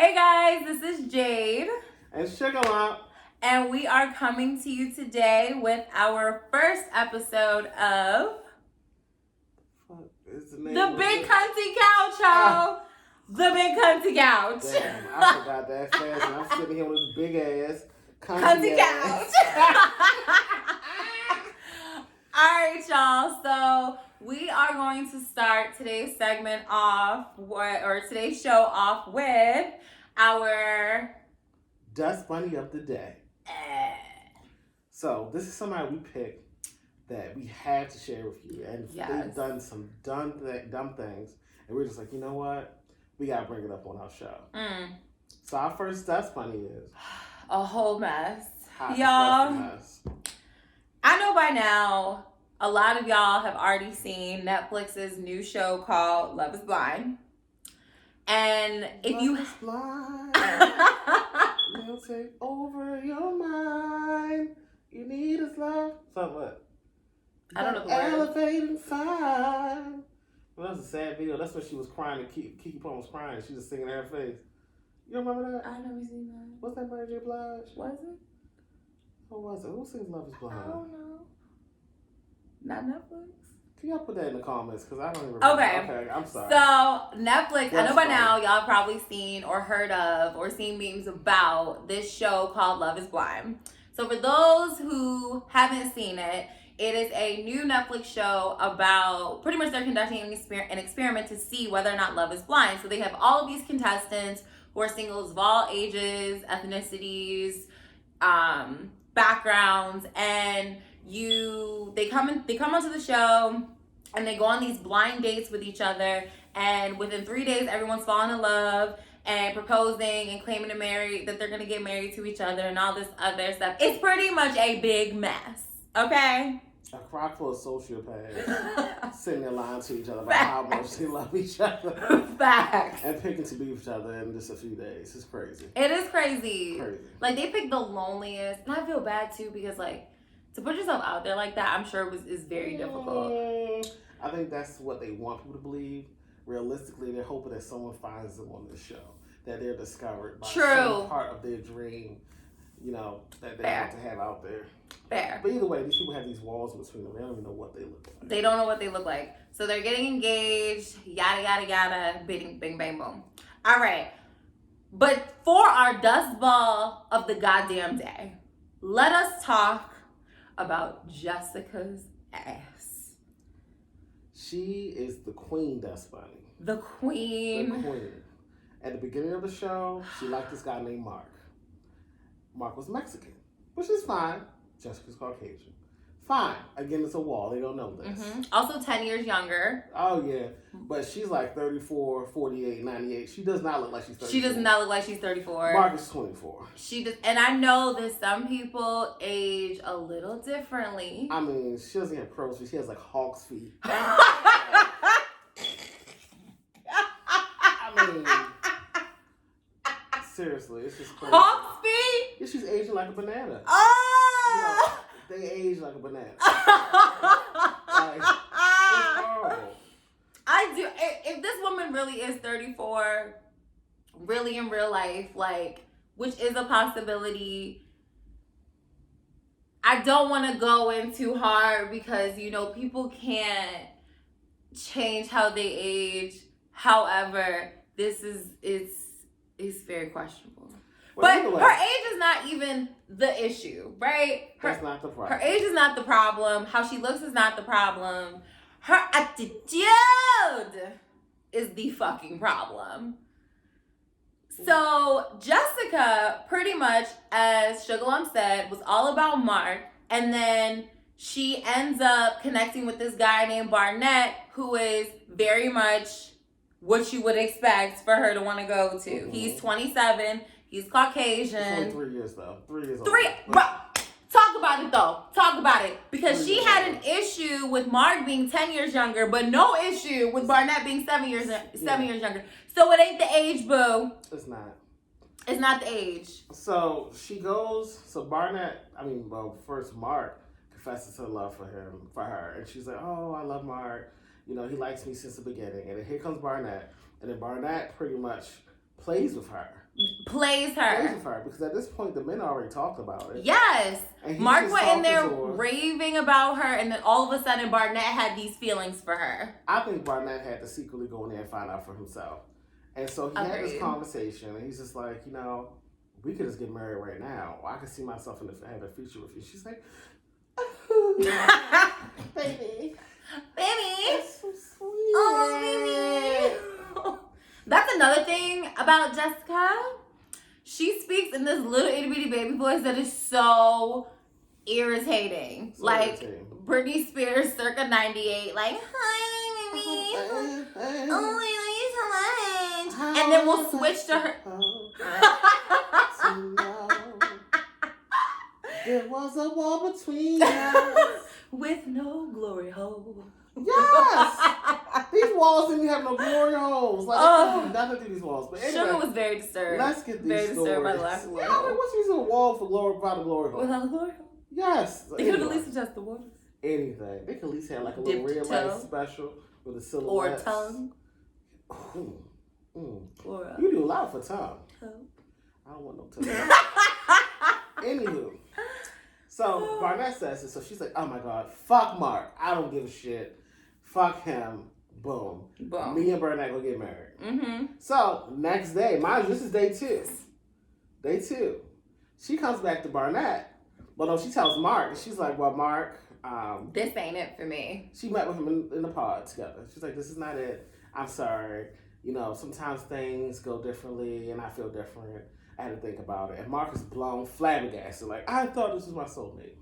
Hey guys, this is Jade and Shuga, and we are coming to you today with our first episode of the Big Kunty Kouch. The Big Kunty Kouch. Damn, I forgot that fast, and I'm sitting here with this big ass Kunty Kouch. All right, y'all. So we are going to start today's segment off, today's show off with our Dust Bunny of the Day. So this is somebody we picked that we had to share with you, and they've done some dumb things, and we're just like, you know what? We gotta bring it up on our show. So our first Dust Bunny is a whole mess, y'all. Mess. I know by now a lot of y'all have already seen Netflix's new show called Love is Blind. And if Love is blind, they'll take over your mind. You need his love. So what? I don't know the Elevating fine. Well, that was a sad video. That's when she was crying and Kiki Palmer was crying. She was singing in her face. You remember that? I never seen that. What's that Mary J. Blige? Was it? Who was it? Who sings Love is Blind? I don't know. Not Netflix. Can y'all put that in the comments? Because I don't even remember. Okay, I'm sorry. So, Netflix, I know by now y'all have probably seen or heard of or seen memes about this show called Love is Blind. So, for those who haven't seen it, it is a new Netflix show about, pretty much they're conducting an experiment to see whether or not love is blind. So, they have all of these contestants who are singles of all ages, ethnicities, backgrounds, and they come onto the show and they go on these blind dates with each other, and within 3 days everyone's falling in love and proposing and claiming that they're gonna get married to each other and all this other stuff. It's pretty much a big mess, okay? A crock full of sociopaths sitting there lying to each other about how much they love each other. Facts. And picking to be with each other in just a few days. It's crazy. It is crazy. Like, they picked the loneliest, and I feel bad too because, like, to put yourself out there like that, I'm sure is very difficult. I think that's what they want people to believe. Realistically, they're hoping that someone finds them on this show, that they're discovered by some part of their dream, that they want to have out there. Fair. But either way, these people have these walls between them. They don't even know what they look like. They don't know what they look like. So they're getting engaged, yada, yada, yada, bing, bing, bang, boom. All right. But for our dust ball of the goddamn day, let us talk about Jessica's ass. She is the queen Dust Bunny. The queen. The queen. At the beginning of the show, she liked this guy named Mark. Mark was Mexican, which is fine. Jessica's Caucasian. Fine. Again, it's a wall. They don't know this. Mm-hmm. Also 10 years younger. Oh, yeah. But she's like 34, 48, 98. She does not look like she's 34. She does not look like she's 34. Mark is 24. She does, and I know that some people age a little differently. I mean, she doesn't have crow's feet. She has like hawk's feet. Seriously, it's just crazy. Hawk's feet? Yeah, she's aging like a banana. Oh! They age like a banana. It's horrible. I do. If this woman really is 34, really in real life, like, which is a possibility, I don't want to go in too hard because, people can't change how they age. However, this is very questionable. Well, but her age is not even the issue, right? That's not the problem. Her age is not the problem. How she looks is not the problem. Her attitude is the fucking problem. So Jessica, pretty much, as Sugar said, was all about Mark. And then she ends up connecting with this guy named Barnett, who is very much what you would expect for her to want to go to. Mm-hmm. He's 27. He's Caucasian. It's only 3 years, though. 3 years old. Talk about it, though. Talk about it. Because she had an issue with Mark being 10 years younger, but no issue with Barnett being 7 years younger. So it ain't the age, boo. It's not. It's not the age. So she goes, first Mark confesses her love for her. And she's like, oh, I love Mark. He likes me since the beginning. And then here comes Barnett. And then Barnett pretty much plays with her. plays her. Because at this point, the men already talked about it. Yes. Mark went in there raving about her, and then all of a sudden, Barnett had these feelings for her. I think Barnett had to secretly go in there and find out for himself. And so he had this conversation, and he's just like, you know, we could just get married right now. Or I could see myself having a future with you. She's like, baby. That's so sweet. Oh, baby. That's another thing about Jessica. She speaks in this little itty bitty baby voice that is so irritating. Britney Spears circa 98. Like, hi, baby. Oh, I love you so much. And then we'll switch to her. There was a wall between us. With no glory hole. Yes! These walls didn't have no glory holes. Like, nothing through these walls. But anyway, Suga was very disturbed. Let's get these very stories. Disturbed by the last glory hole. Yeah, what's using a wall for glory without a glory hole? Without a glory hole? Yes. They could have at least adjusted the waters. Anything. They could at least have like a little real life special with a silhouette. Or a tongue. Or you do a lot for tongue. I don't want no tongue. Anywho. So Barnett says it. So she's like, oh my God, fuck Mark. I don't give a shit. Fuck him. Boom. Me and Barnett go get married. Mm-hmm. So next day, mind you, this is day 2. Day 2. She comes back to Barnett. Well, no, she tells Mark. And she's like, well, Mark. This ain't it for me. She met with him in the pod together. She's like, this is not it. I'm sorry. You know, sometimes things go differently and I feel different. I had to think about it. And Mark is blown flabbergasted. Like, I thought this was my soulmate.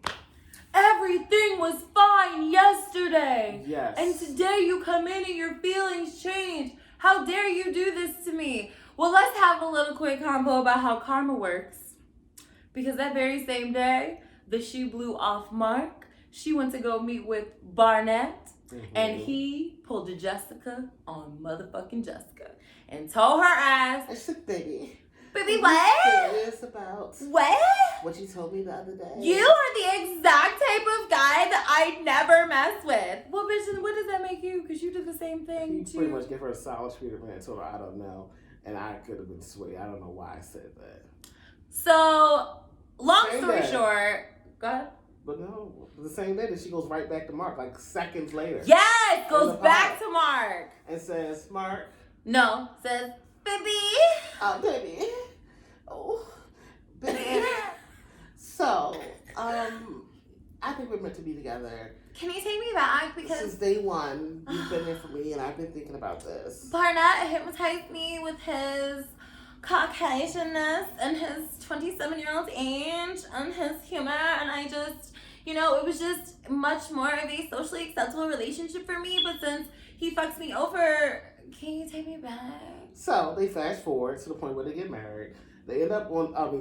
Everything was fine yesterday. Yes. And today you come in and your feelings change. How dare you do this to me? Well, let's have a little quick combo about how karma works. Because that very same day, the shoe blew off Mark. She went to go meet with Barnett. Mm-hmm. And he pulled a Jessica on motherfucking Jessica. And told her ass. I said, baby. Baby, what? Serious about what you told me the other day. You are the exact type of guy that I never mess with. Well, bitch, what does that make you? Because you did the same thing, too. Pretty much gave her a solid treatment and told her, I don't know. And I could have been swayed. I don't know why I said that. So, long story short, go ahead. But no, the same day that she goes right back to Mark, like seconds later. Yes, goes back to Mark. And says, Mark. No, says, baby. Oh, baby. Oh, baby. So, I think we're meant to be together. Can you take me back? Because since day 1, you've been there for me, and I've been thinking about this. Barnett hypnotized me with his Caucasianness and his 27-year-old age and his humor, and I just, you know, it was just much more of a socially acceptable relationship for me. But since he fucks me over, can you take me back? So they fast forward to the point where they get married. They end up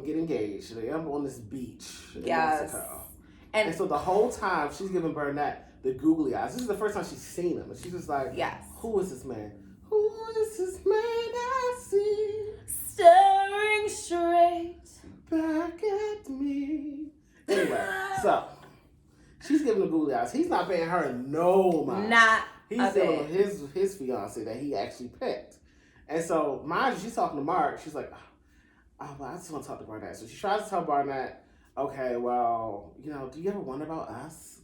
get engaged. They end up on this beach in Mexico. And so the whole time she's giving Barnett the googly eyes. This is the first time she's seen him. And she's just like, yes. Who is this man? Who is this man I see? Staring straight back at me. Anyway, so she's giving the googly eyes. He's not paying her no mind. He's dealing with his fiance that he actually picked. And so, mind you, she's talking to Mark. She's like, oh, well, I just want to talk to Barnett. So she tries to tell Barnett, okay, well, you know, do you ever wonder about us?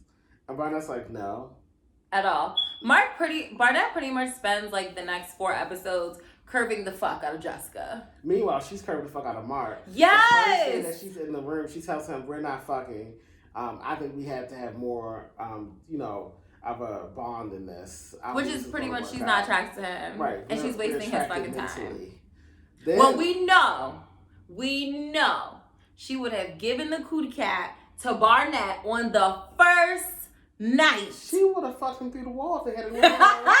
And Barnett's like, no. At all. Barnett pretty much spends like the next 4 episodes curving the fuck out of Jessica. Meanwhile, she's curving the fuck out of Mark. Yes! The first day that she's in the room, she tells him, we're not fucking. I think we have to have more, you know, of a bond in this. Which is pretty much she's not attracted to him. Right. And she's wasting his fucking time. Then, well, we know she would have given the cootie cat to Barnett on the first night. She would have fucked him through the wall if they had a glory hole.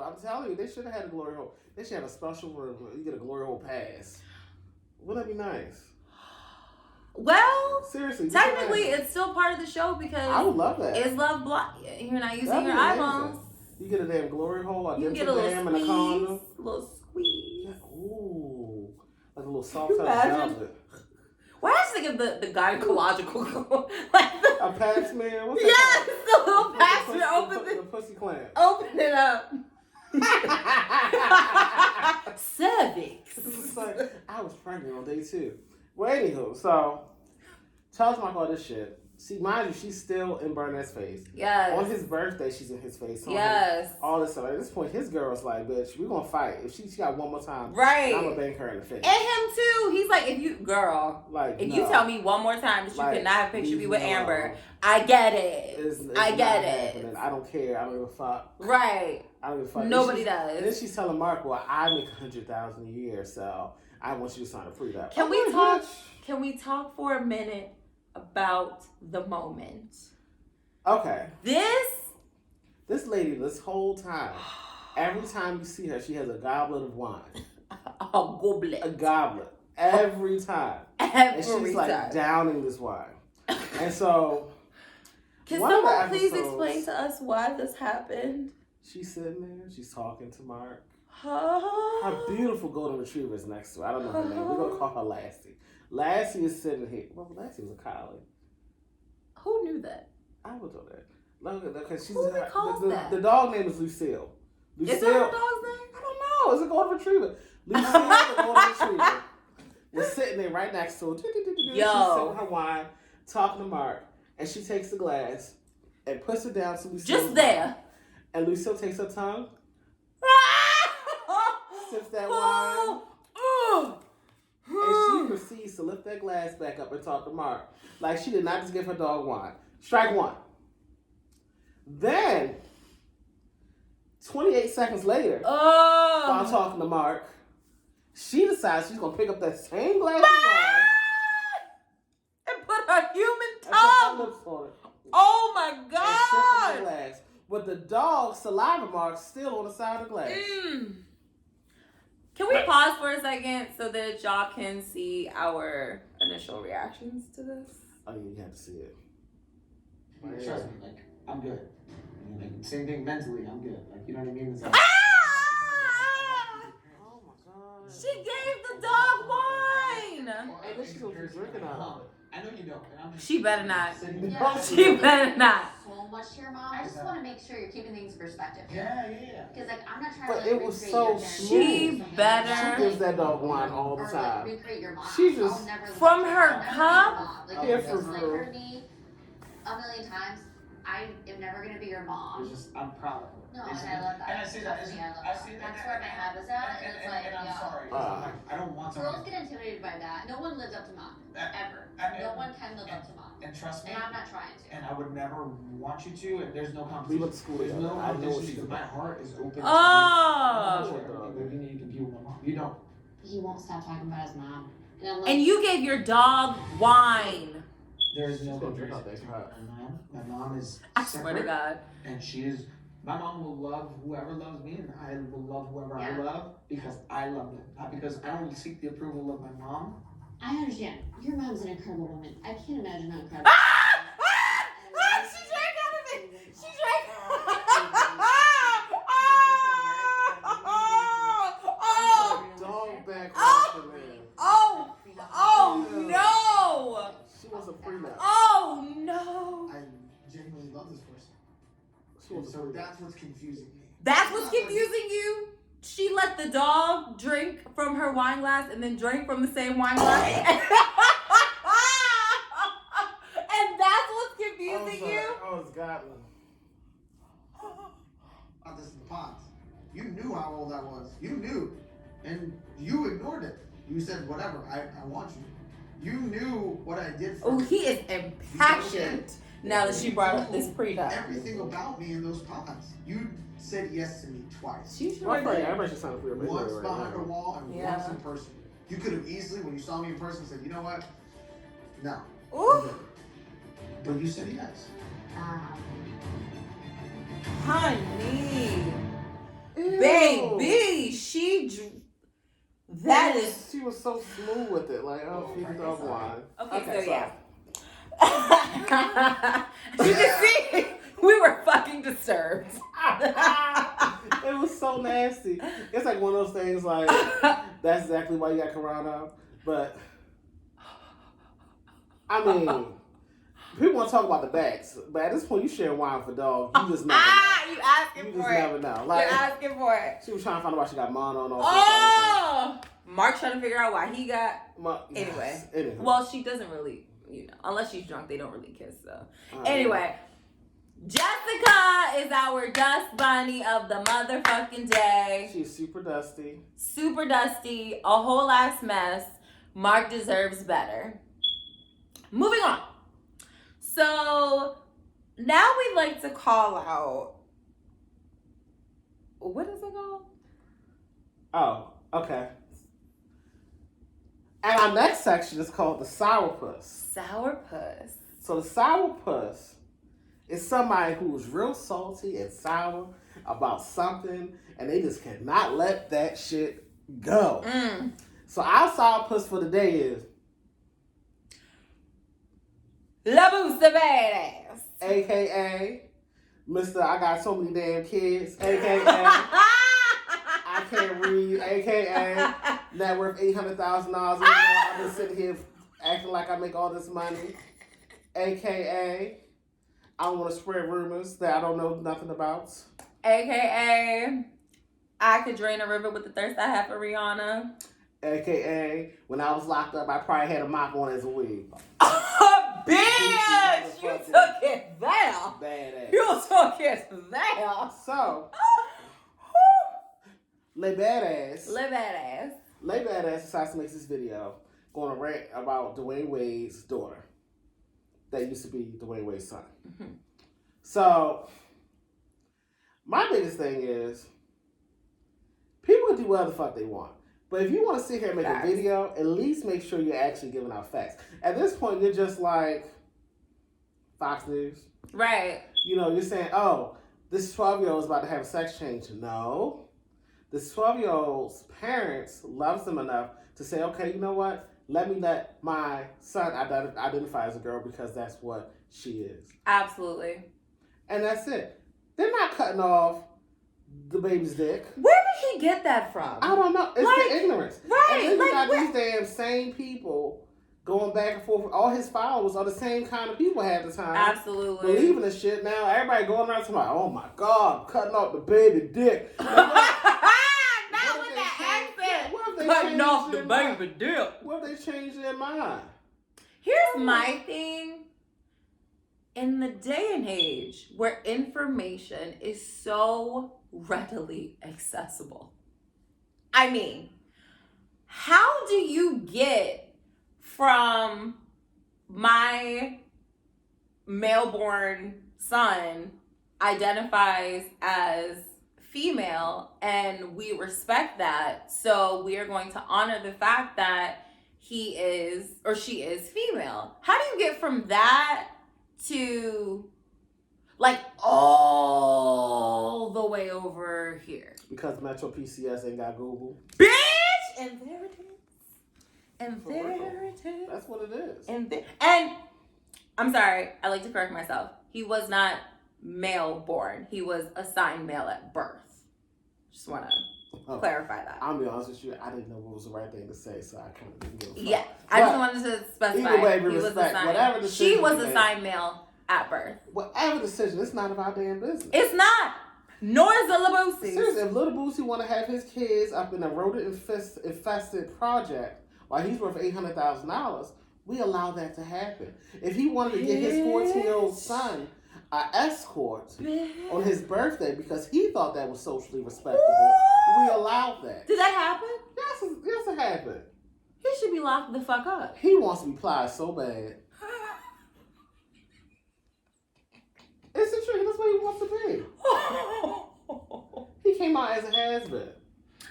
I'm telling you, they should have had a glory hole. They should have a special room where you get a glory hole pass. Wouldn't that be nice? Well, seriously, technically, it's still part of the show because I would love that. It's love block. You're not using your eyeballs. You get a damn glory hole, a dental dam, and a condom. A little squeeze. Yeah. Ooh, like a little soft velvet. Why did I think of the gynecological like a pap smear? What's that called? The little pap smear. Open the pussy clamp. Open it up. Cervix. like, I was pregnant on day 2. Well, anywho, so tells Mark all this shit. See, mind you, she's still in Burnet's face. Yes. On his birthday, she's in his face. Yes. All this stuff. At this point, his girl's like, bitch, we're going to fight. If she got one more time, right, I'm going to bang her in the face. And him too. He's like, if you tell me one more time that you cannot have picture me with Amber, I get it. It's I get it. I don't care. I don't give a fuck. Right. I don't give a fuck. Nobody does. And then she's telling Mark, well, I make $100,000 a year, so I want you to sign a prenup. Can we talk for a minute about the moment? Okay. This lady, this whole time, every time you see her, she has a goblet of wine. A goblet. A goblet. Every time. And she's like downing this wine. And so, can someone please explain to us why this happened? She's sitting there. She's talking to Mark. Her beautiful golden retriever is next to her. I don't know her name. We're going to call her Lassie. Lassie is sitting here. Well, Lassie was a collie. Who knew that? I would know that. Because she's the dog name is Lucille. Is that her dog's name? I don't know. It's a golden retriever. Lucille, the golden retriever, was sitting there right next to her. She's sipping her wine, talking to Mark, and she takes the glass and puts it down to Lucille. Just there. And Lucille takes her tongue, sips that wine, and she proceeds to lift that glass back up and talk to Mark. Like she did not just give her dog wine. Strike 1. Then, 28 seconds later, while talking to Mark, she decides she's going to pick up that same glass of wine and put her human tongue. lips on it. Oh my God. And sip from the glass. With the dog's saliva marks still on the side of the glass. Can we pause for a second so that y'all can see our initial reactions to this? Oh, yeah, you have to see it. Trust me, like, I'm good. Like, same thing mentally, I'm good. Like, you know what I mean? It's like, Oh my God. She gave the dog wine. And then she's going to be drinking out of it. I know you don't. And I'm just, She better not. Yeah. She better not. So much to your mom. I just want to make sure you're keeping things in perspective. Yeah. Because like I'm not trying But to like it was recreate so your smooth. She better. She gives that dog wine all the or time. like recreate your mom. She just- I'll never From I'll her never be your cup? mom. Like Yeah, you for just like real. heard me a million times. I am never gonna be your mom. it's just, I'm proud of her. No, and I love that. And I see that. Trust me, I love I that. see that. That's where my head was at, and it's like, and I'm yeah. sorry. 'Cause I don't want to. Girls get intimidated by that. No one lives up to mom. Ever. No one can live up to mom. And trust me. And I'm not trying to. And I would never want you to, and there's no We competition. went to school There's together. no I know what competition she's because my about. heart is open. Oh. Everything you can be with my mom. You don't. He won't stop talking about his mom. And I'm like, And you gave your dog wine. There is no She's gonna drink comparison. out that My mom is I swear to separate, God. and she is. My mom will love whoever loves me, and I will love whoever Yeah. I love because I love them, not because I don't seek the approval of my mom. I understand. Your mom's an incredible woman. I can't imagine how incredible. She drank out of it. She drank. Dog back Oh no. She wants a prenup. Oh no. I genuinely love this person. She wants a So prenup. that's what's confusing me. That's what's confusing you? She let the dog drink from her wine glass and then drank from the same wine glass? And that's what's confusing you? Oh, it's godly. This is the pods. You knew how old I was. You knew. And you ignored it. You said, whatever, I want you. You knew what I did for Oh, you. he is impassioned now that she brought up this prenup. Everything about me in those pods. You said yes to me twice. She Well, I sure feel like did. everybody should sign up for your Once right behind a now. wall and Yeah. once in person. You could have easily, when you saw me in person, said, you know what? No. Ooh, But you said yes. honey. Ew. Baby, that is. She was so smooth with it. Like, oh, feed the dog wine. Okay, so yeah. You can see, we were fucking disturbed. It was so nasty. It's like one of those things like, that's exactly why you got Corona. But, I mean, people want to talk about the backs. But at this point, you share wine for dog. You just never know. You asking You for just it. never know. Like, You're asking for it. she was trying to find out why she got mono and all Oh! Mark trying to figure out why he got. Anyway. Well, she doesn't really, unless she's drunk, they don't really kiss. So anyway, Jessica is our dust bunny of the motherfucking day. She's super dusty. Super dusty, a whole ass mess. Mark deserves better. Moving on. So now we'd like to call out. What is it called? Oh, okay. And our next section is called the sourpuss. Sourpuss. So the sourpuss is somebody who's real salty and sour about something, and they just cannot let that shit go. So our sourpuss for the day is Lil Boosie badass. AKA Mr. I got so many damn kids. AKA I can't read. AKA net worth $800,000. I've been sitting here acting like I make all this money. AKA I don't want to spread rumors that I don't know nothing about. AKA I could drain a river with the thirst I have for Rihanna. AKA when I was locked up, I probably had a mop on as a wig. Bitch! You took it there. Badass. You took it there. So, Lay Badass decides to make this video going to rant about Dwayne Wade's daughter that used to be Dwayne Wade's son. Mm-hmm. So, my biggest thing is people can do whatever the fuck they want. But if you want to sit here and make a video, at least make sure you're actually giving out facts. At this point, you're just like Fox News. Right. You're saying, oh, this 12-year-old is about to have a sex change. No. This 12-year-old's parents loves them enough to say, okay, you know what? Let me let my son identify as a girl because that's what she is. Absolutely. And that's it. They're not cutting off the baby's dick. Where did he get that from? I don't know. It's the ignorance. Right. And then you got these damn same people going back and forth. All his followers are the same kind of people half the time. Absolutely. Believing this shit now. Everybody going around talking about, oh my God, cutting off the baby dick. Not with that accent. What if they cutting off the mind? baby dick. What if they change their mind? Here's my thing. In the day and age where information is so readily accessible, I mean, how do you get from my male-born son identifies as female and we respect that, so we are going to honor the fact that he is or she is female? How do you get from that to like all the way over here? Because Metro PCS ain't got Google. Bitch! And there it is. And there it is. That's what it is. And I'm sorry, I like to correct myself. He was not male born. He was assigned male at birth. Just want to clarify that. I'll be honest with you, I didn't know what was the right thing to say, so I kind of didn't give a fuck. Yeah, I just wanted to specify. Either way, we respect whatever decision she was assigned male at birth. Whatever decision, it's none of our damn business. It's not. Nor is the Lil Boosie. Seriously, if Lil Boosie want to have his kids up in a rodent-infested project while he's worth $800,000, we allow that to happen. If he wanted to get his 14-year-old son an escort on his birthday because he thought that was socially respectable, we allowed that. Did that happen? Yes, it happened. He should be locked the fuck up. He wants to be plied so bad. It's the truth. That's what he wants to be. He came out as a has-been.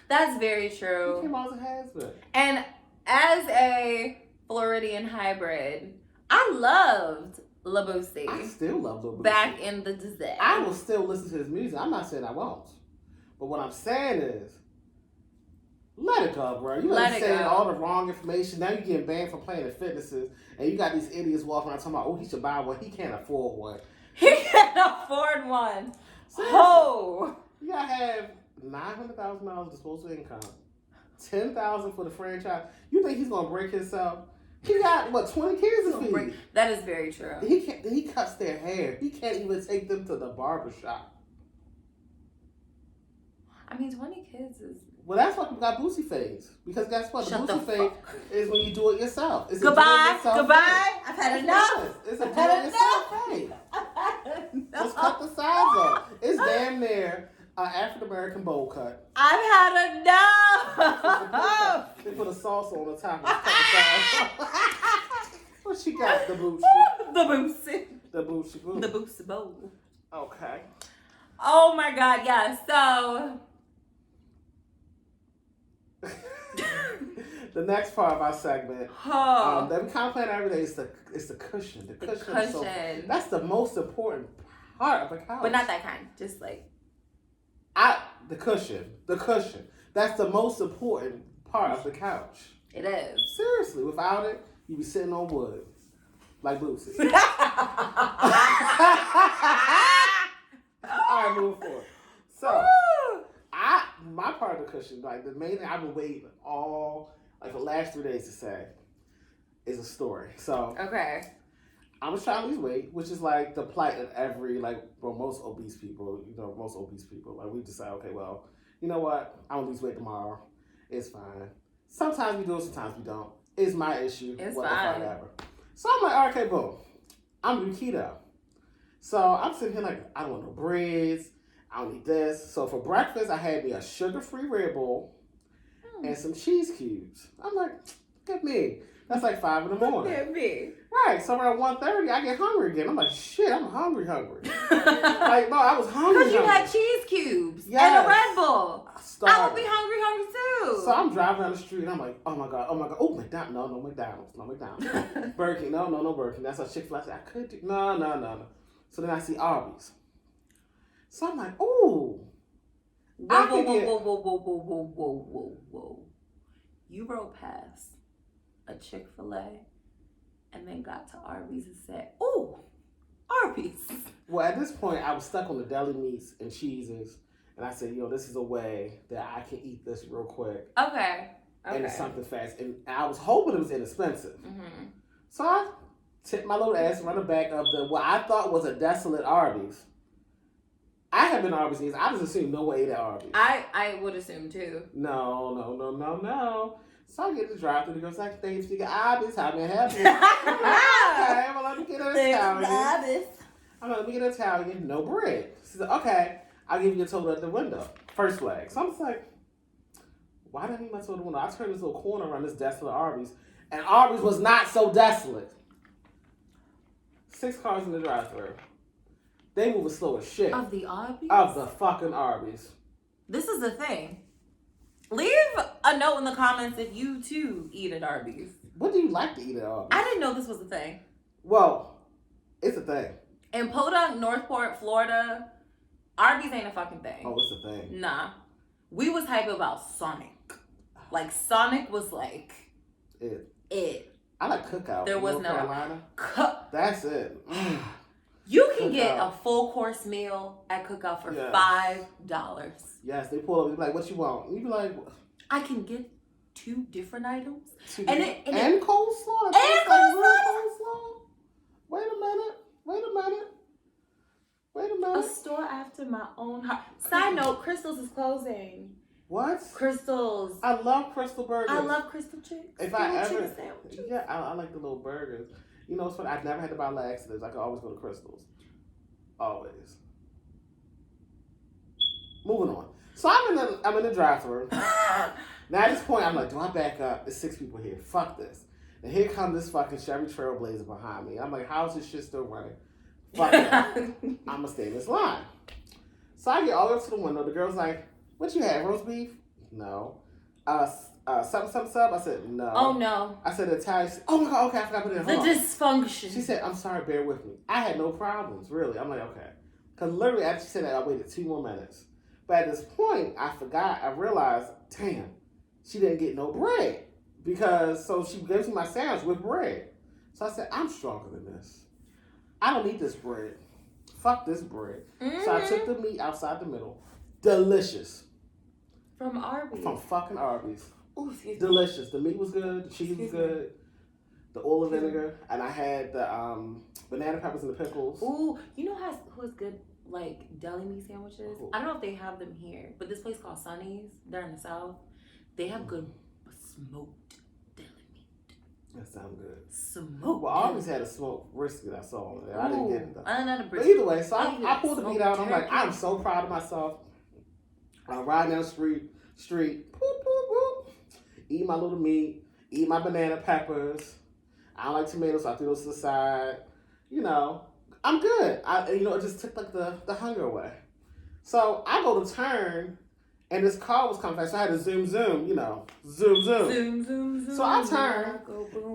That's very true. He came out as a has-been. And as a Floridian hybrid, I loved Lil Boosie. I still love Lil Boosie. Back in the disaster. I will still listen to his music. I'm not saying I won't. But what I'm saying is, let it go, bro. You been saying all the wrong information. Now you're getting banned from playing at fitnesses. And you got these idiots walking around talking about, oh, he should buy one. He can't afford one. He can't afford one. Oh. You gotta have $900,000 disposable income, $10,000 for the franchise. You think he's gonna break himself? He got 20 kids to feed. That is very true. He cuts their hair. He can't even take them to the barber shop. I mean, 20 kids is Well, that's why people got Boosie fades. Because guess what? Shut the Boosie fade is when you do it yourself. It's Goodbye. A do-it-yourself Goodbye. fade. I've had That's enough. what it is. It's a do-it-yourself fade. Just cut the sides off. It's damn near an African American bowl cut. I've had enough. They put a sauce on the top and cut the sides off. What she got? The Boosie. The Boosie. The Boosie Boo. The Boosie bowl. Okay. Oh my God, yeah. So the next part of our segment that we kind of plan every day is the cushion. The cushion. So that's the most important part of a couch. But not that kind. Just like the cushion. The cushion. That's the most important part of the couch. it is. Seriously, without it, you'd be sitting on wood. Like Boosie. All right, moving forward. So, my part of the cushion, like the main thing I've been waiting the last 3 days to say is a story. So, Okay. I'm just trying to lose weight, which is like the plight of every, most obese people, Like, we decide, okay, well, you know what? I'm gonna lose weight tomorrow. It's fine. Sometimes we do it, sometimes we don't. It's my issue. It's what fine. the fuck ever. So I'm like, okay, boom. I'm gonna do keto. So I'm sitting here like, I don't want no breads. I don't need this. So for breakfast, I had me a sugar-free Red Bull and some cheese cubes. I'm like, look at me. That's like 5 in the morning. Look at me. Right. So around 1:30, I get hungry again. I'm like, shit, I'm hungry. Like, no, I was hungry. Because you had cheese cubes Yes. and a Red Bull. I I would be hungry too. So I'm driving down the street and I'm like, oh my God. Oh, McDonald's. No McDonald's. Burger King. No Burger King. That's a Chick-fil-A. I said, I could do. No. So then I see Arby's. So I'm like, ooh. Whoa. You rode past a Chick-fil-A and then got to Arby's and said, ooh, Arby's. Well, at this point, I was stuck on the deli meats and cheeses. And I said, this is a way that I can eat this real quick. Okay. And it's something fast. And I was hoping it was inexpensive. Mm-hmm. So I tipped my little ass, running back of what I thought was a desolate Arby's. I have been to Arby's years. I just assumed no one ate at Arby's. I would assume too. No. So I get the drive-thru. The girl's like, thanks, you got Arby's. How may I help you? Okay, well, let me get an Italian. I'm like, let me get an Italian. No bread. She said, okay, I'll give you a total at the window. First flag. So I'm just like, why did I need my total at the window? I turned this little corner around this desolate Arby's, and Arby's was not so desolate. 6 cars in the drive-thru. They moving slow as shit. Of the Arby's? Of the fucking Arby's. This is the thing. Leave a note in the comments if you too eat at Arby's. What do you like to eat at Arby's? I didn't know this was a thing. Well, it's a thing. In Podunk, Northport, Florida, Arby's ain't a fucking thing. Oh, it's a thing. Nah. We was hype about Sonic. Like, Sonic was like it. I like Cookout. There was North no Carolina. That's it. You can get a full course meal at Cookout for $5. Yes, they pull up. They be like, "What you want?" You be like, "I can get 2 different items." And coleslaw. And coleslaw. Wait a minute. A store after my own heart. Side note: Crystal's is closing. What? Crystal's. I love Crystal burgers. I love Crystal Chicks. If I ever, I like the little burgers. You know, it's funny. I've never had to buy laxatives. I can always go to Crystal's. Always. Moving on. So I'm in the drive-thru. Now at this point, I'm like, do I back up? There's 6 people here. Fuck this. And here comes this fucking Chevy Trailblazer behind me. I'm like, how's this shit still running? Fuck that. I'm gonna stay in this line. So I get all the way up to the window. The girl's like, what you have? Roast beef? No. Something sub? I said, no. Oh, no. I said, Italian. Oh, my God, okay, I forgot to put it in. The dysfunction. She said, I'm sorry, bear with me. I had no problems, really. I'm like, okay. Because literally, after she said that, I waited 2 more minutes. But at this point, I realized, damn, she didn't get no bread. So she gives me my sandwich with bread. So I said, I'm stronger than this. I don't need this bread. Fuck this bread. Mm-hmm. So I took the meat outside the middle. Delicious. From Arby's. From fucking Arby's. Ooh, excuse delicious. Me. The meat was good. The cheese was good. The oil and vinegar. And I had the banana peppers and the pickles. Ooh, you know who's good like deli meat sandwiches. Ooh. I don't know if they have them here, but this place called Sonny's, they're in the South. They have good smoked deli meat. That sounds good. Smoked. Well, I always had a smoked brisket. I saw on there. I didn't get it though. Another But brisket. either way, so I pulled the beat out. I'm like, I'm so proud of myself. I'm riding down the street, poop, poop, poop. Eat my little meat, eat my banana peppers. I don't like tomatoes, so I threw those to the side. You know, I'm good. It just took like the hunger away. So I go to turn, and this car was coming fast. So I had to zoom, zoom. So I turn,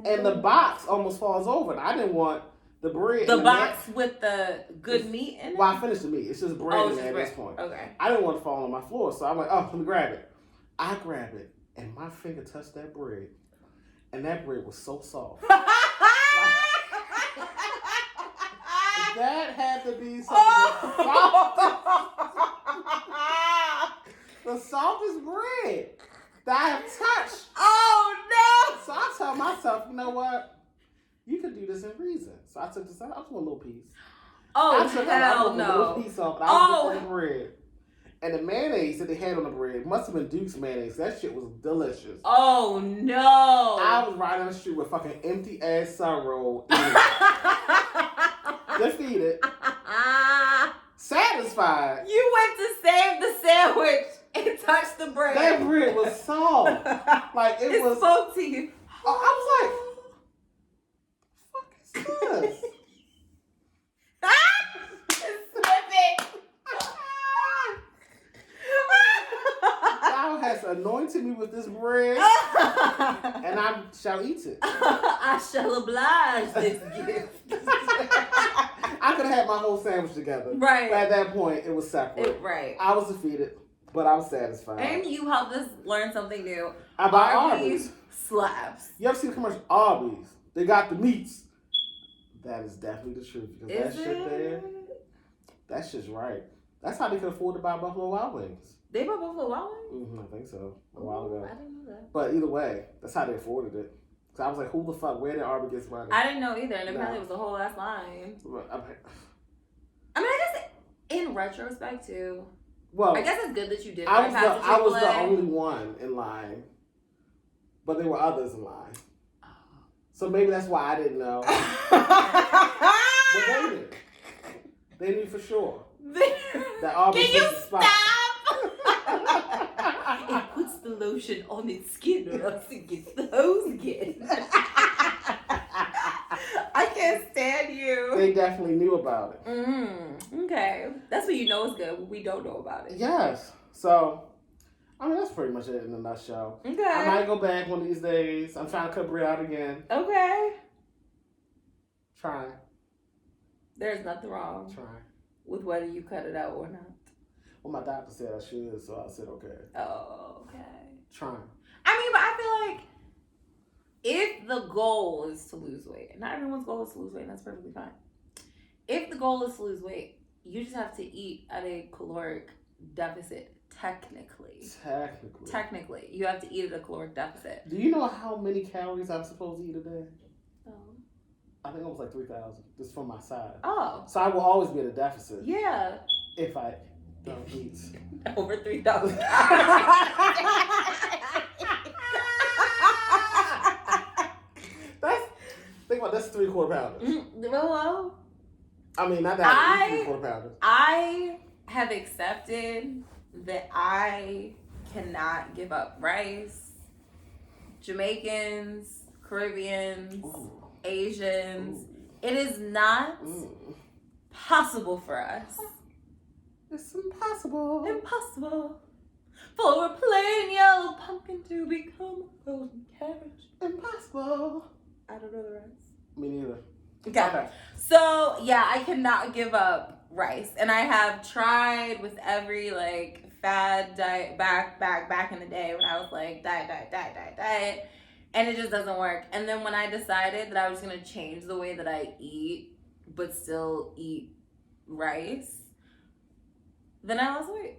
and the box almost falls over. And I didn't want the bread. The box with the good meat in it? Well, I finished the meat. It's just bread in there at this point. Okay. I didn't want to fall on my floor. So I'm like, oh, let me grab it. I grab it, and my finger touched that bread. And that bread was so soft. That had to be something the softest bread that I have touched. Oh no! So I told myself, you know what? You can do this in reason. So I took this out. I just want a little piece. Oh, I took hell a little piece off, and I was the bread. And the mayonnaise that they had on the bread must have been Duke's mayonnaise. That shit was delicious. Oh no! I was riding on the street with fucking empty ass sun roll. Defeated. Satisfied. You went to save the sandwich and touched the bread. That bread was soft. Like it was. Spoke to you. I was like, "What the fuck is this?" Thou hast anointed me with this bread, and I shall eat it. I shall oblige this gift. I could have had my whole sandwich together. Right. But at that point, it was separate. Right. I was defeated, but I was satisfied. And you helped us learn something new. About Arby's. Slaps. You ever see the commercial? Arby's. They got the meats. That is definitely the truth. Because that shit there, that shit's right. That's how they could afford to buy Buffalo Wild Wings. They bought Buffalo Wild Wings? Mm-hmm, I think so. A while ago. I didn't know that. But either way, that's how they afforded it. So I was like, who the fuck? Where did Arby's get money? I didn't know either, and apparently it was a whole ass line. I mean, I guess in retrospect too. Well, I guess it's good that you did. I was the only one in line, but there were others in line. So maybe that's why I didn't know. But they knew. They knew for sure. That Arby's Can you was the spot. stop? It puts the lotion on its skin or else it gets the hose again. I can't stand you. They definitely knew about it. Okay. That's what you know is good when we don't know about it. Yes. So, I mean, that's pretty much it in a nutshell. Okay. I might go back one of these days. I'm trying to cut bread out again. Okay. Trying. There's nothing wrong Trying. with whether you cut it out or not. Well, my doctor said I should, so I said okay. Oh, okay. Trying. I mean, but I feel like if the goal is to lose weight, not everyone's goal is to lose weight, and that's perfectly fine. If the goal is to lose weight, you just have to eat at a caloric deficit, technically. Technically. You have to eat at a caloric deficit. Do you know how many calories I'm supposed to eat a day? Oh. I think it was like 3,000, just from my side. Oh. So I will always be at a deficit. Yeah. If I don't eat. Over 3,000. Think about that's 3/4 pounders. Well, I mean, not that 3/4 pounders. I have accepted that I cannot give up rice. Jamaicans, Caribbeans, Asians. It is not possible for us. It's impossible. Impossible for a plain yellow pumpkin to become a golden carriage. Impossible. I don't know the rest. Me neither. Okay. So yeah, I cannot give up rice, and I have tried with every like fad diet back in the day when I was like diet, and it just doesn't work. And then when I decided that I was gonna change the way that I eat, but still eat rice, then I lost weight.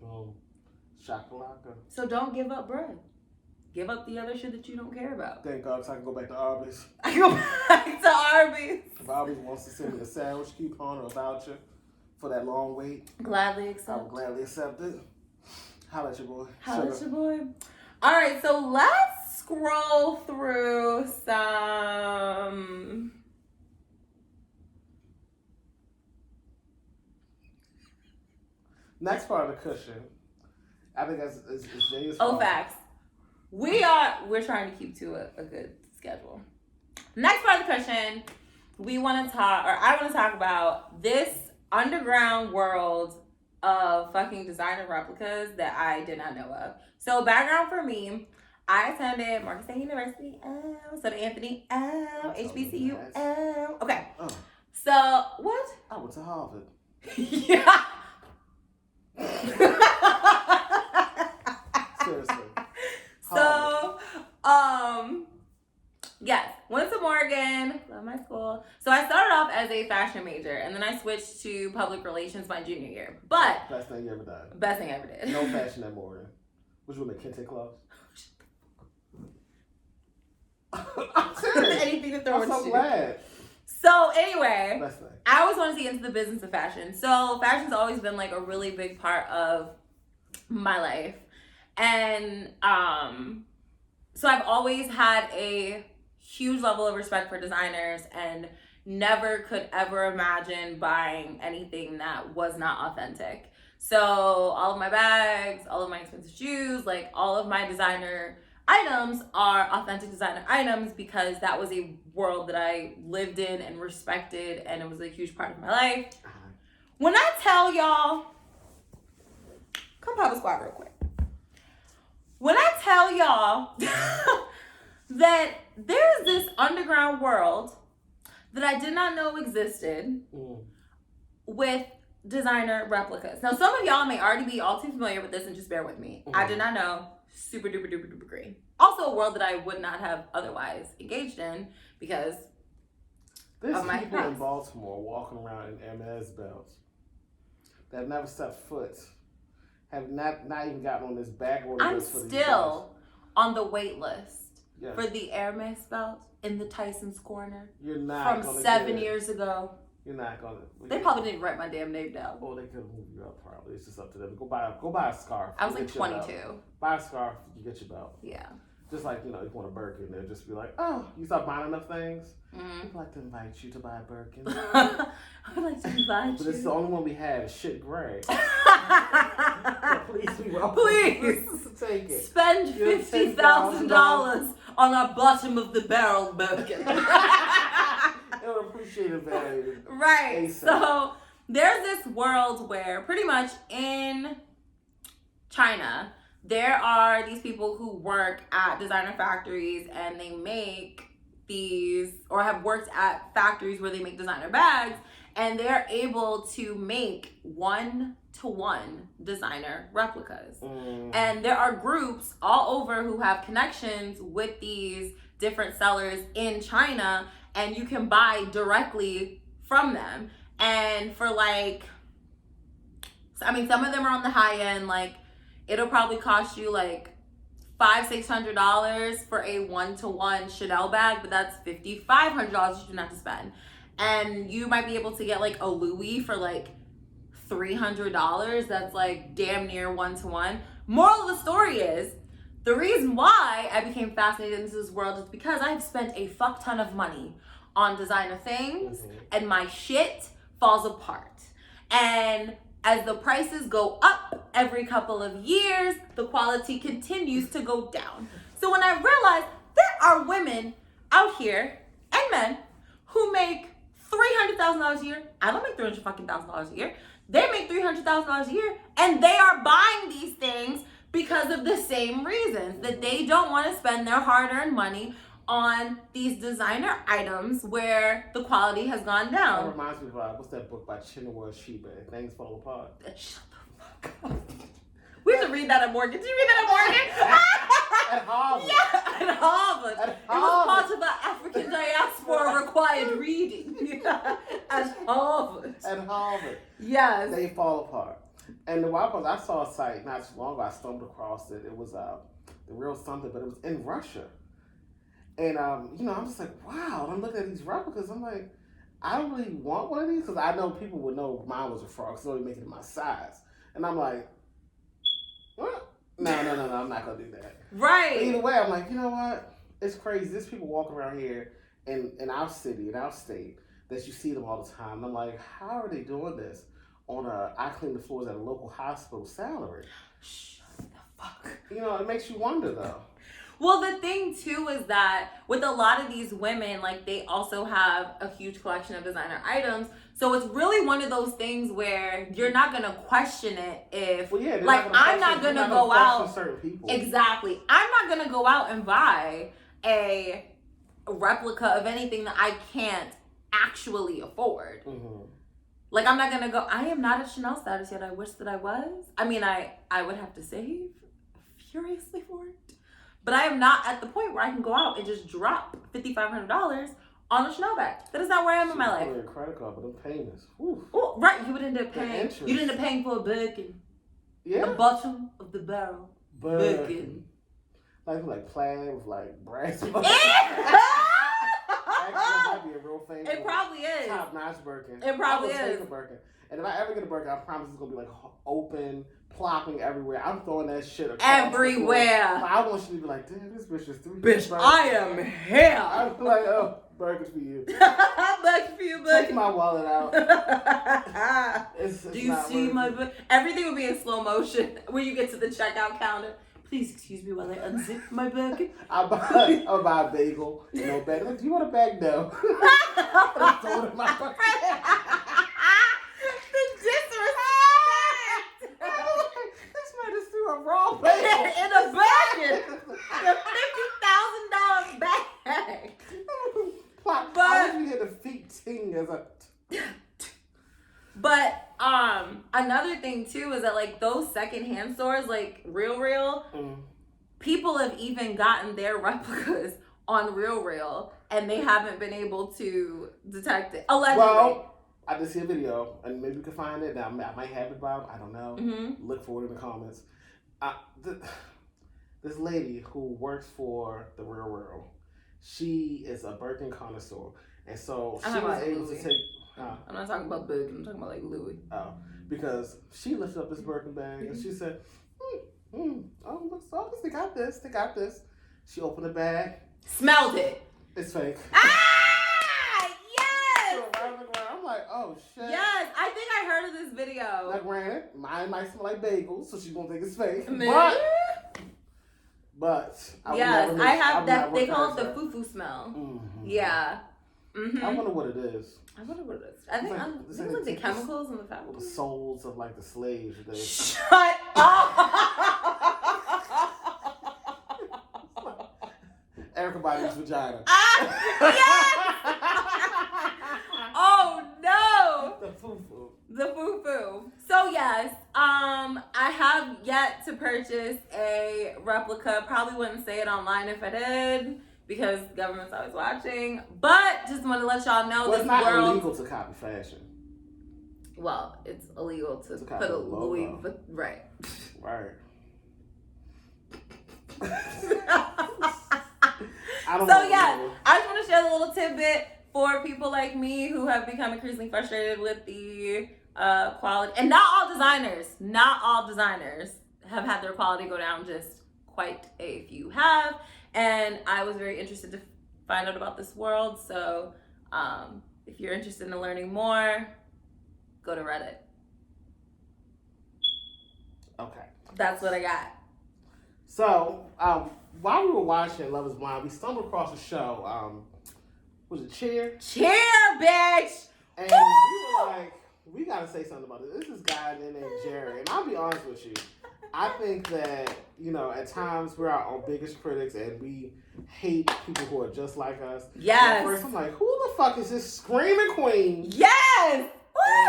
Boom. Shakalaka. So don't give up bread. Give up the other shit that you don't care about. Thank God, so I can go back to Arby's. I go back to Arby's. If Arby's wants to send me a sandwich coupon or a voucher for that long wait. Gladly I accept. would gladly accept it. Holla at your boy. Holla at your boy. All right, so let's scroll through some. Next part of the cushion, I think that's Jade's Oh, fault. facts. We're trying to keep to a good schedule. Next part of the cushion, I want to talk about this underground world of fucking designer replicas that I did not know of. So background for me, I attended Marcus State University, St. Anthony, HBCU, okay. Oh. So, what? I went to Harvard. Yeah. Seriously. So, yes, went to Morgan, love my school. So I started off as a fashion major, and then I switched to public relations my junior year. But best thing you ever done. Best thing I ever did. No fashion at Morgan. Which one, the Kente Kouch? I'm serious. Anything to throw I'm at so you. glad. So anyway, Best thing. I always wanted to get into the business of fashion. So fashion's always been like a really big part of my life. And so I've always had a huge level of respect for designers and never could ever imagine buying anything that was not authentic. So all of my bags, all of my expensive shoes, like all of my designer items are authentic designer items because that was a world that I lived in and respected, and it was a huge part of my life. When I tell y'all, come pop a squat real quick. When I tell y'all that there's this underground world that I did not know existed with designer replicas. Now, some of y'all may already be all too familiar with this, and just bear with me. I did not know. Super duper duper duper green. Also a world that I would not have otherwise engaged in because there's of my people past. in Baltimore walking around in Hermes belts that have never stepped foot, have not even gotten on this back order I'm list for these still on the wait list yes. for the Hermes belt in the Tyson's Corner. You're not from 7 years ago. You're not gonna. They probably didn't write my damn name down. Oh, they could move you up probably. It's just up to them. Go buy a scarf. I was like 22. Buy a scarf, you get your belt. Yeah. Just like, you want a Birkin, they'll just be like, oh, you start buying enough things? Mm-hmm. I'd like to invite you to buy a Birkin. I'd like to invite But you. it's the only one we have. It's shit gray. Please be welcome. Please. Take it. Spend $50,000 on our bottom of the barrel Birkin. They would appreciate it value. Right. ASAP. So there's this world where pretty much in China, there are these people who work at designer factories and they make these, or have worked at factories where they make designer bags, and they're able to make 1-to-1 designer replicas. And there are groups all over who have connections with these different sellers in China, and you can buy directly from them. And for like, I mean, some of them are on the high end, like it'll probably cost you like $500-$600 for a 1-to-1 Chanel bag, but that's $5,500 you do not have to spend. And you might be able to get like a Louis for like $300. That's like damn near 1-to-1. Moral of the story is, the reason why I became fascinated into this world is because I've spent a fuck ton of money on designer things, and my shit falls apart. And as the prices go up every couple of years, the quality continues to go down. So when I realized there are women out here, and men, who make $300,000 a year, I don't make $300,000 a year. They make $300,000 a year, and they are buying these things because of the same reasons, that they don't want to spend their hard-earned money on these designer items where the quality has gone down. That reminds me of, what's that book by Chinua Achebe, Things Fall Apart? Shut the fuck up. We have to read that at Morgan. Did you read that at Morgan? At Harvard. Yeah, at Harvard. At It was Harvard. part of the African diaspora required reading. At Harvard. At Harvard. Yes. They fall apart. And the wild part, I saw a site not too long ago. I stumbled across it. It was the real something, but it was in Russia. And I'm just like, wow. And I'm looking at these replicas. I'm like, I don't really want one of these because I know people would know mine was a fraud because it's only making it my size. And I'm like, what? No, I'm not going to do that. Right. But either way, I'm like, you know what? It's crazy. There's people walking around here in our city, in our state, that you see them all the time. And I'm like, how are they doing this on I clean the floors at a local hospital salary? Shut the fuck. You know, it makes you wonder, though. Well, the thing, too, is that with a lot of these women, like, they also have a huge collection of designer items. So it's really one of those things where you're not going to question it if, well, yeah, like, I'm not going to go out. Certain people. Exactly. I'm not going to go out and buy a replica of anything that I can't actually afford. Mm-hmm. Like, I'm not going to go, I am not at Chanel status yet. I wish that I was. I mean, I would have to save furiously for it. But I am not at the point where I can go out and just drop $5,500 on a Chanel bag. That is not where I am in my life. Your credit card, but them payments. Ooh, right. You would end up paying. You'd end up paying for a Birkin. Yeah. The bottom of the barrel. Birkin. Like plaid with like brass. Actually, that might be a real famous. It probably is. Top notch Birkin. It probably is. is. A Birkin. And if I ever get a Birkin, I promise it's gonna be like open, plopping everywhere. I'm throwing that shit across everywhere. I want you to be like, damn, this bitch is $3. Bitch, I am here. I'm like, oh, Birkin's for you. Birkin for you, Birkin. Take my wallet out. Do you see my Birkin? Everything will be in slow motion when you get to the checkout counter. Please excuse me while I unzip my Birkin. I'll buy a bagel. No bag. Like, do you want a bag? No. Throw it in my bucket. The disrespect. This man just threw a raw bagel in a bucket. The $50,000 bag. But I wish we had the feet ting as a. But another thing too is that like those secondhand stores, like Real, people have even gotten their replicas on Real, and they haven't been able to detect it. Allegedly. Well, I did see a video, and maybe we can find it. Now I might have it, Bob. I don't know. Mm-hmm. Look for it in the comments. This lady who works for the Real, she is a Birkin connoisseur, and so she was able to take. I'm not talking about Birkin. I'm talking about like Louis. Oh, because she lifted up this Birkin bag and she said, oh, look, they got this. She opened the bag. Smelled it. It's fake. Ah! Yes! I'm like, oh, shit. Yes, I think I heard of this video. Now, granted, mine might smell like bagels, so she's going to think it's fake. But yes, I have that. They call it the foo-foo smell. Mm-hmm. Yeah. Mm-hmm. I wonder what it is. I think it's like the chemicals in the fabric. The souls of like the slaves. Shut up! Everybody's vagina. Yes! Oh no! The foo-foo. The foo-foo. So yes, I have yet to purchase a replica. Probably wouldn't say it online if I did, because the government's always watching. But just want to let y'all know it's not illegal to copy fashion. Well, it's illegal to put a Louis Vuitton. Right. Right. I just want to share a little tidbit for people like me who have become increasingly frustrated with the quality. And not all designers have had their quality go down. Just quite a few have. And I was very interested to find out about this world. So if you're interested in learning more, go to Reddit. Okay. That's what I got. So while we were watching Love is Blind, we stumbled across a show. Was it Cheer? Cheer, bitch! And we were like, we got to say something about this. This is a guy named Jerry. And I'll be honest with you. I think that, at times we're our own biggest critics and we hate people who are just like us. Yes. At first I'm like, who the fuck is this screaming queen? Yes!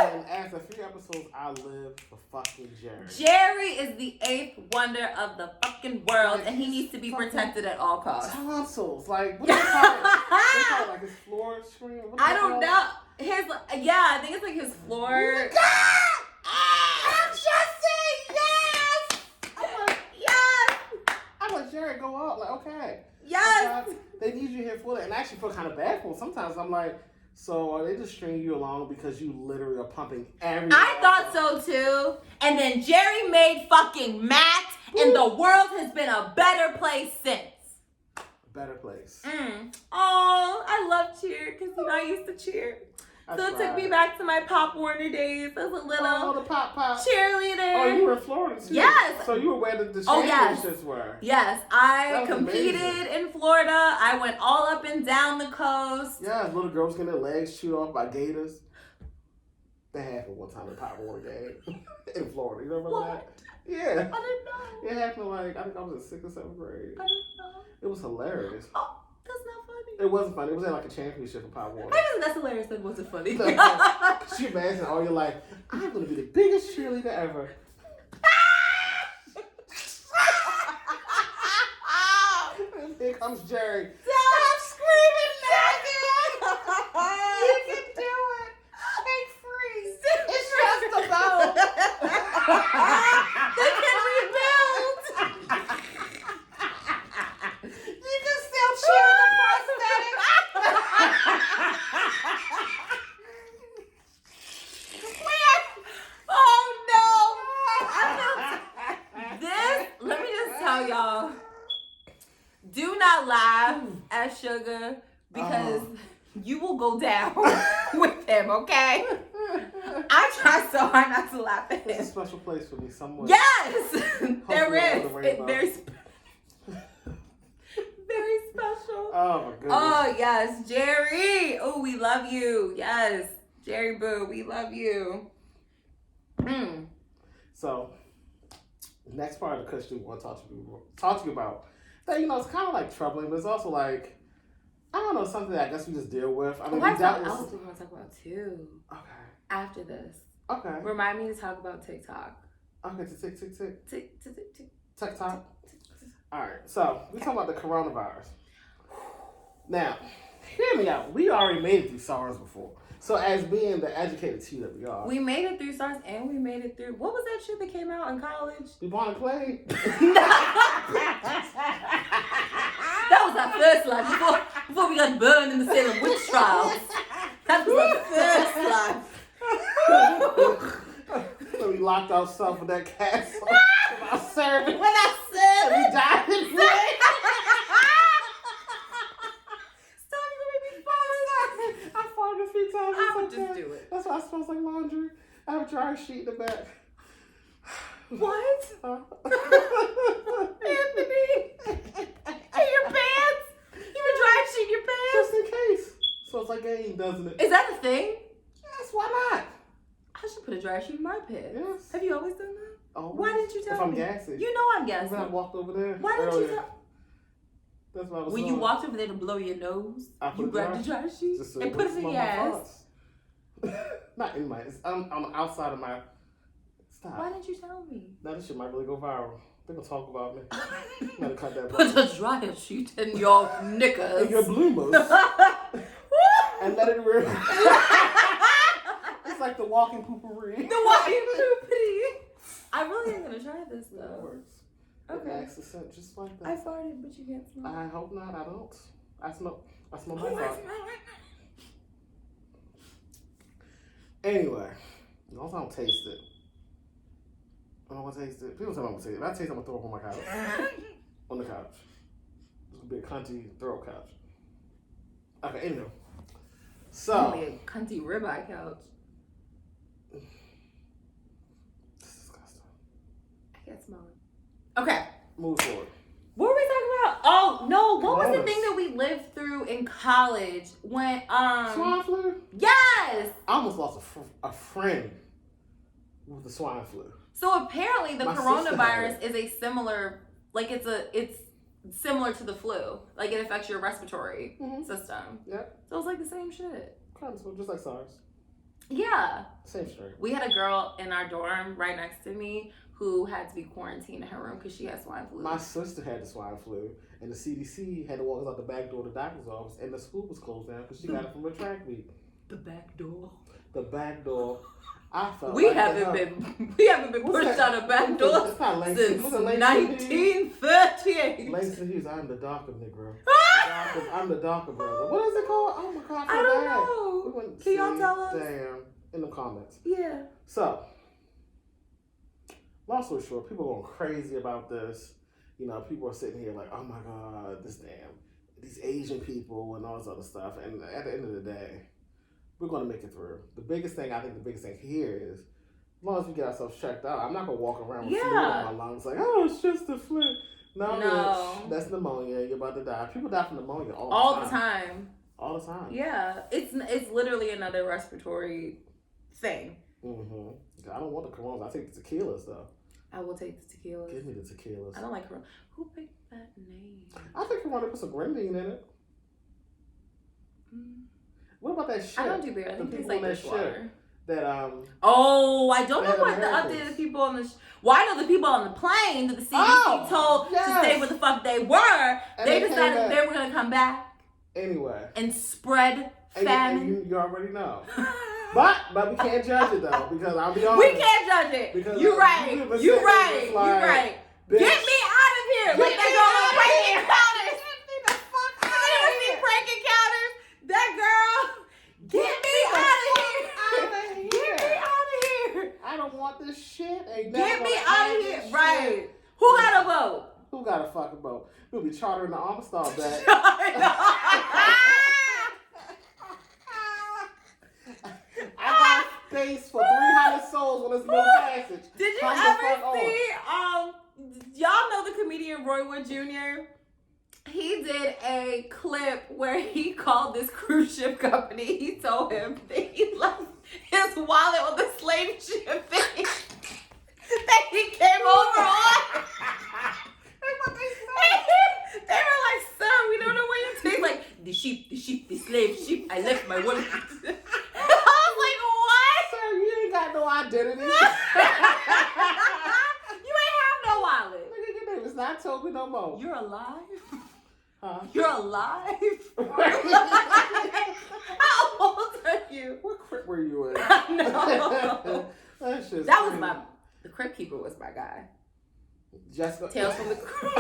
And after 3 episodes, I live for fucking Jerry. Jerry is the 8th wonder of the fucking world, and he needs to be protected at all costs. Tonsils, like, what do they call it? They call it like his floor scream? I don't know. I think it's like his floor. Oh my God! I'm Justin! Yes! I'm like, Jerry, go out. Like, okay. Yes! They need you here for that. And I actually feel kind of bad for him. Sometimes I'm like, So are they just stringing you along because you literally are pumping everything? I thought so too. And then Jerry made fucking Matt, and the world has been a better place since. Better place. Oh, I love cheer because I used to cheer. So it took me back to my Pop Warner days as a little the pop. cheerleader. Oh, you were in Florida too. Yes. So you were where the championships were. Yes, I competed amazing. in Florida. I went all up and down the coast. Yeah, little girls getting their legs chewed off by gators. That happened one time in Pop Warner game in Florida. You remember that? Yeah. I didn't know. It happened I think I was in 6th or 7th grade. I didn't know. It was hilarious. Oh, that's not funny. It wasn't funny. It was like a championship in Pop Warner. I guess that's hilarious. That wasn't funny. Could you imagine all your life? I'm gonna be the biggest cheerleader ever. And here comes Jerry. Stop screaming, Megan! You can do it. Shake free. It's just about. They can rebuild. You can still cheer the prosthetic. Oh no! This, let me just tell y'all, do not laugh at Shuga because you will go down with him, okay? I try so hard not to laugh at It's a him. special place for me somewhere. Yes! There is. Rainbow. Very special. Oh my goodness. Oh, yes. Jerry. Oh, we love you. Yes. Jerry Boo, we love you. So, the next part of the question we want to talk to you about that, it's kind of like troubling, but it's also like, I don't know, something that I guess we just deal with. I mean, What that else do we want to talk about too? Okay. After this. Okay. Remind me to talk about TikTok. Okay, tick. Tick. TikTok. All right, so we're talking about the coronavirus. Now, hear me out. We already made it through SARS before. So as being the educated tea that we are. We made it through SARS and we made it through, what was that shit that came out in college? We born and played. That was our first life before we got burned in the Salem witch trials. That was our first life. So we locked ourselves in that castle. Without serving. When I said We died in play. Stop, you made me fall. I farted a few times. I would It's just okay. do it. That's why it smells like laundry. I have a dry sheet in the back. What? Huh? Anthony? In your pants? You were dry sheet in your pants? Just in case. Smells like game, doesn't it? Is that a thing? Yes, why not? I should put a dry sheet in my pants. Yes. Have you always done that? Always. Why didn't you tell If I'm me? gassy. You know I'm guessing. When I walked over there. Why didn't earlier. you tell? That's what I was When doing. you walked over there to blow your nose, you grabbed the dry sheet Just so and put it in smell your my ass. farts. Not in my. It's on the outside of my. Stop. Why didn't you tell me? Now this shit might really go viral. They're gonna talk about me. Gotta cut that. Put a dryer sheet in your knickers. And your bloomers. And let it rip. It's like the walking poopery. The walking poopity. I really am gonna try this That though. works. Okay. It makes a scent just like I that. farted, but you can't smell. I hope not. I don't. I smell my Oh, I fart. smell it. Anyway, as long as I don't taste it. I don't want to taste it. People tell me I'm gonna taste it. If I taste it, I'm gonna throw up on my couch. On the couch. It's gonna be a cunty throw couch. Okay, anyway. So. Only a cunty ribeye couch. It's disgusting. I can't smell it. Okay. Move forward. What were we talking about? Oh no! What was the Coronas. thing that we lived through in college when Swine flu? Yes. I almost lost a friend with the swine flu. So apparently the My sister had coronavirus is a similar, like it's similar to the flu. Like it affects your respiratory system. Yep. So it's like the same shit. Kind of, just like SARS. Yeah. Same strain. We had a girl in our dorm right next to me who had to be quarantined in her room because she had swine flu. My sister had the swine flu, and the CDC had to walk us out the back door of the doctor's office, and the school was closed down because she got it from a track meet. The back door. The back door. I felt We like haven't been What's pushed that? out of back doors It's not Langston. since What's it, Langston Hughes? 1938. Langston Hughes, I'm the darker Negro. I'm the darker brother. What is it called? Oh my god, I don't know. Can y'all tell us? Damn, in the comments. Yeah. So, long story short, people are going crazy about this. You know, people are sitting here like, oh my god, these Asian people and all this other stuff. And at the end of the day, we're going to make it through. The biggest thing here is, as long as we get ourselves checked out, I'm not going to walk around with fluid in my lungs like, oh, it's just a flu. No, bitch, that's pneumonia. You're about to die. People die from pneumonia all the time. All the time. Yeah, it's literally another respiratory thing. Mm-hmm. I don't want the coronas. I take the tequilas though. I will take the tequilas. Give me the tequilas. I don't like corona. Who picked that name? I think Corona put some grenadine in it. What about that shit? I don't do beer. I think it's like dishwater. That Oh, I don't know what the updated people on the. Well, I know the people on the plane that the CDC told to stay where the fuck they were. And they decided they were gonna come back. Anyway. And spread famine. And you already know. But we can't judge it though, because I'll be honest. We can't judge it. Because you're right. You're right. You're right. Get me out of here. Like that girl on breaking counters. Get the fuck out of here. Breaking counters. That girl. Get me out of here. Get me out of here. I don't want this shit. Get me out of here. Right. Who got a vote? Who got a fucking vote? We'll be chartering the Armstar back. I got space for 300 souls on this middle passage. Did you ever see, y'all know the comedian Roy Wood Jr.? He did a clip where he called this cruise ship company. He told him that he left his wallet on the slave ship that he came over on. They were like, sir, we don't know where you take. Like, the slave sheep, I left my wallet. I was like, what? Sir, you ain't got no identity. You ain't have no wallet. Look at your name. It's not Toby no more. You're alive? Huh? You're alive? How old are you? What crib were you in? I know. That was the crib keeper was my guy. Jessica. Tales from the Crypt.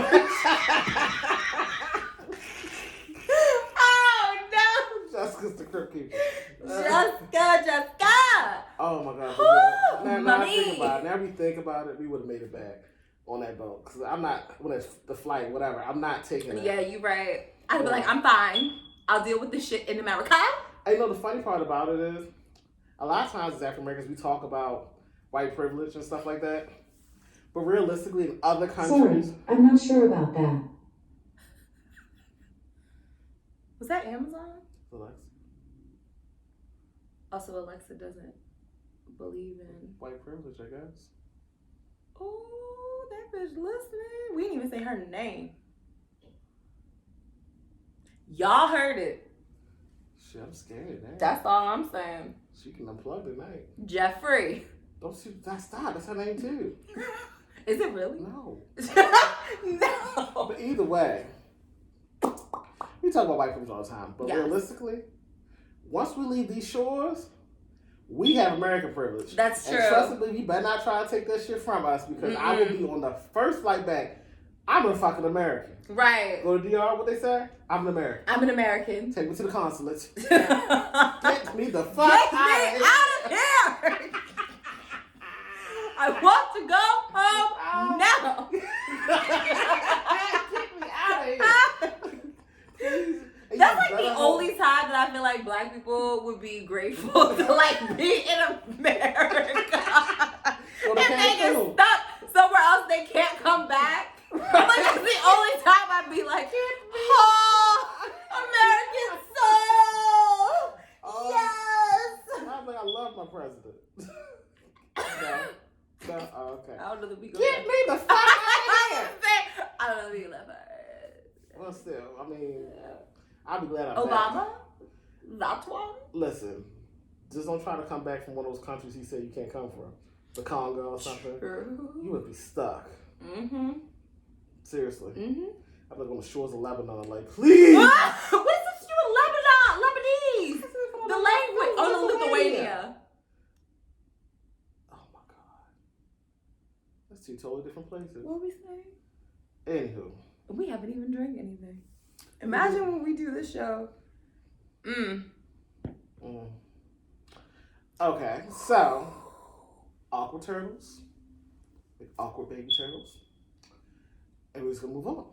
Oh no! Jessica's the crib keeper. Jessica! Oh my god. Now we think about it, we would have made it back on that boat. Because I'm not, when it's the flight, whatever, I'm not taking it. Yeah, you're right. I'd be like, I'm fine. I'll deal with this shit in America. And you know, the funny part about it is, a lot of times as African Americans, we talk about white privilege and stuff like that. But realistically, in other countries... Sorry, I'm not sure about that. Was that Amazon? Alexa. Also, Alexa doesn't believe in... white privilege, I guess. Oh, that bitch listening. We didn't even say her name. Y'all heard it. Shit, I'm scared now. That's all I'm saying. She can unplug tonight. Jeffrey. Don't shoot. Stop. That's her name too. Is it really? No. No. But either way, we talk about white privilege all the time. But realistically, once we leave these shores, we have American privilege. That's true. And trust me, you better not try to take that shit from us, because I will be on the first flight back. I'm a fucking American. Right. Go to DR, what they say? I'm an American. I'm an American. Take me to the consulate. Get me the fuck out of here. I want to go home now. Get me out of here. That's like the only time that I feel like black people would be grateful to like be in America. Well, if they get stuck somewhere else, they can't come back. Like that's the only time I'd be like, oh, American soul. Yes. I'm like, I love my president. No, okay. I don't know that we go. Get me the fuck out of here. I don't know that we left her. Well, still, I mean, I'll be glad I'm Obama? back. That one? Listen, just don't try to come back from one of those countries he said you can't come from. The Congo or something. True. You would be stuck. Mm-hmm. Seriously. Mm-hmm. I'm like on the shores of Lebanon, like, please. What's this to do with Lebanon? Lebanese. The language. Oh, no, Lithuania. Oh my God. That's two totally different places. What are we saying? Anywho. We haven't even drank anything. Imagine when we do this show. Okay, so awkward turtles, like awkward baby turtles, and we're just gonna move on.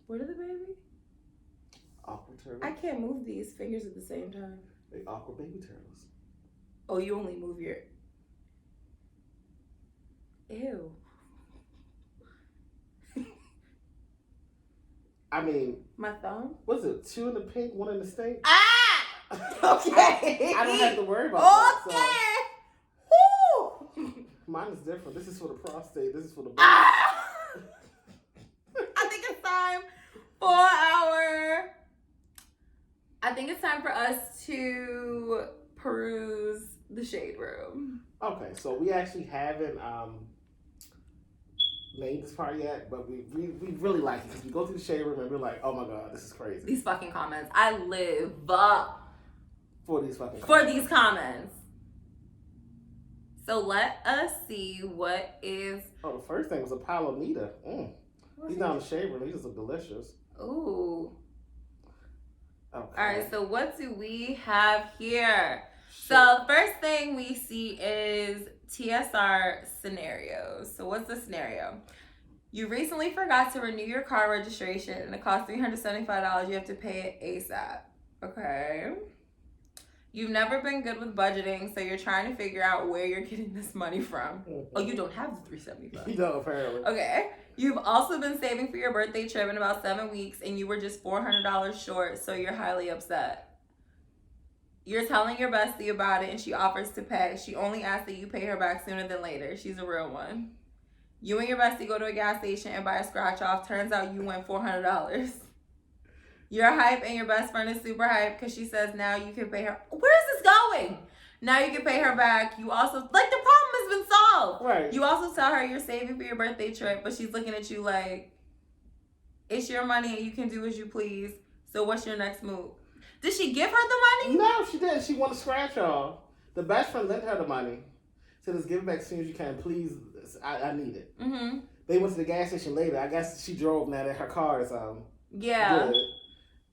What are the baby? Awkward turtles. I can't move these fingers at the same time. Like awkward baby turtles. Oh, you only move your. Ew. I mean, my thumb. Was it 2 in the pink, 1 in the stink? Okay. I don't have to worry about that. So. Woo! Mine is different. This is for the prostate. This is for the. I think it's time for our. I think it's time for us to peruse the shade room. Okay, so we actually haven't made this part yet, but we really like it because we go through the shade room and we're like, oh my god, this is crazy. These fucking comments. I live for these fucking these comments. So let us see what is. Oh, the first thing was Apollo Nita. He's down the shade room. He just look delicious. Ooh. Okay. All right, so what do we have here? So the first thing we see is TSR scenarios. So what's the scenario? You recently forgot to renew your car registration and it costs $375. You have to pay it ASAP. Okay. You've never been good with budgeting, so you're trying to figure out where you're getting this money from. Oh, you don't have the $375. You don't, apparently. Okay. You've also been saving for your birthday trip in about 7 weeks and you were just $400 short, so you're highly upset. You're telling your bestie about it and she offers to pay. She only asks that you pay her back sooner than later. She's a real one. You and your bestie go to a gas station and buy a scratch off. Turns out you win $400. You're hype and your best friend is super hype because she says now you can pay her. Where is this going? Now you can pay her back. You also, like, the problem has been solved. Right. You also tell her you're saving for your birthday trip, but she's looking at you like, it's your money and you can do as you please. So what's your next move? Did she give her the money? No, she didn't. She won a scratch off. The best friend lent her the money. Said, let's give it back as soon as you can. Please, I need it. Mm-hmm. They went to the gas station later. I guess she drove now that her car is yeah. good.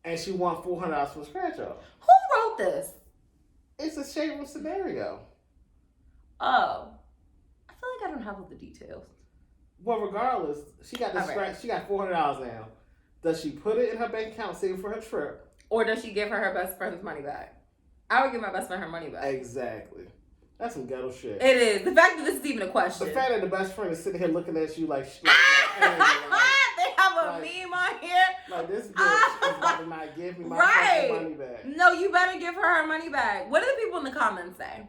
And she won $400 from the scratch off. Who wrote this? It's a shade room scenario. Oh. I feel like I don't have all the details. Well, regardless, she got the scratch. Right. She got $400 now. Does she put it in her bank account, save it for her trip? Or does she give her best friend's money back? I would give my best friend her money back. Exactly. That's some ghetto shit. It is. The fact that this is even a question. The fact that the best friend is sitting here looking at you like they have a meme on here. Like, this bitch is about to not give me my fucking money back. No, you better give her money back. What do the people in the comments say?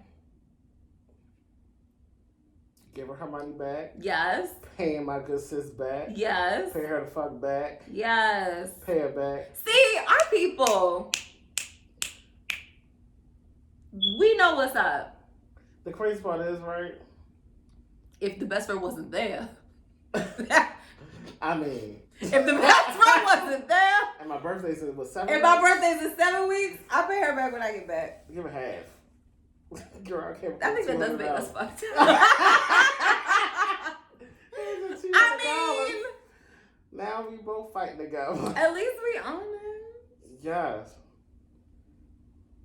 Give her money back. Yes. Paying my good sis back. Yes. Pay her the fuck back. Yes. Pay her back. See, our people, we know what's up. The crazy part is, right? If the best friend wasn't there. I mean. If the best friend wasn't there. And my birthday is 7 weeks? If my birthday's in 7 weeks, I'll pay her back when I get back. Give her half. Girl, I can't. I think that does make us fucked up. I mean, now we both fighting together. At least we honest. Yes.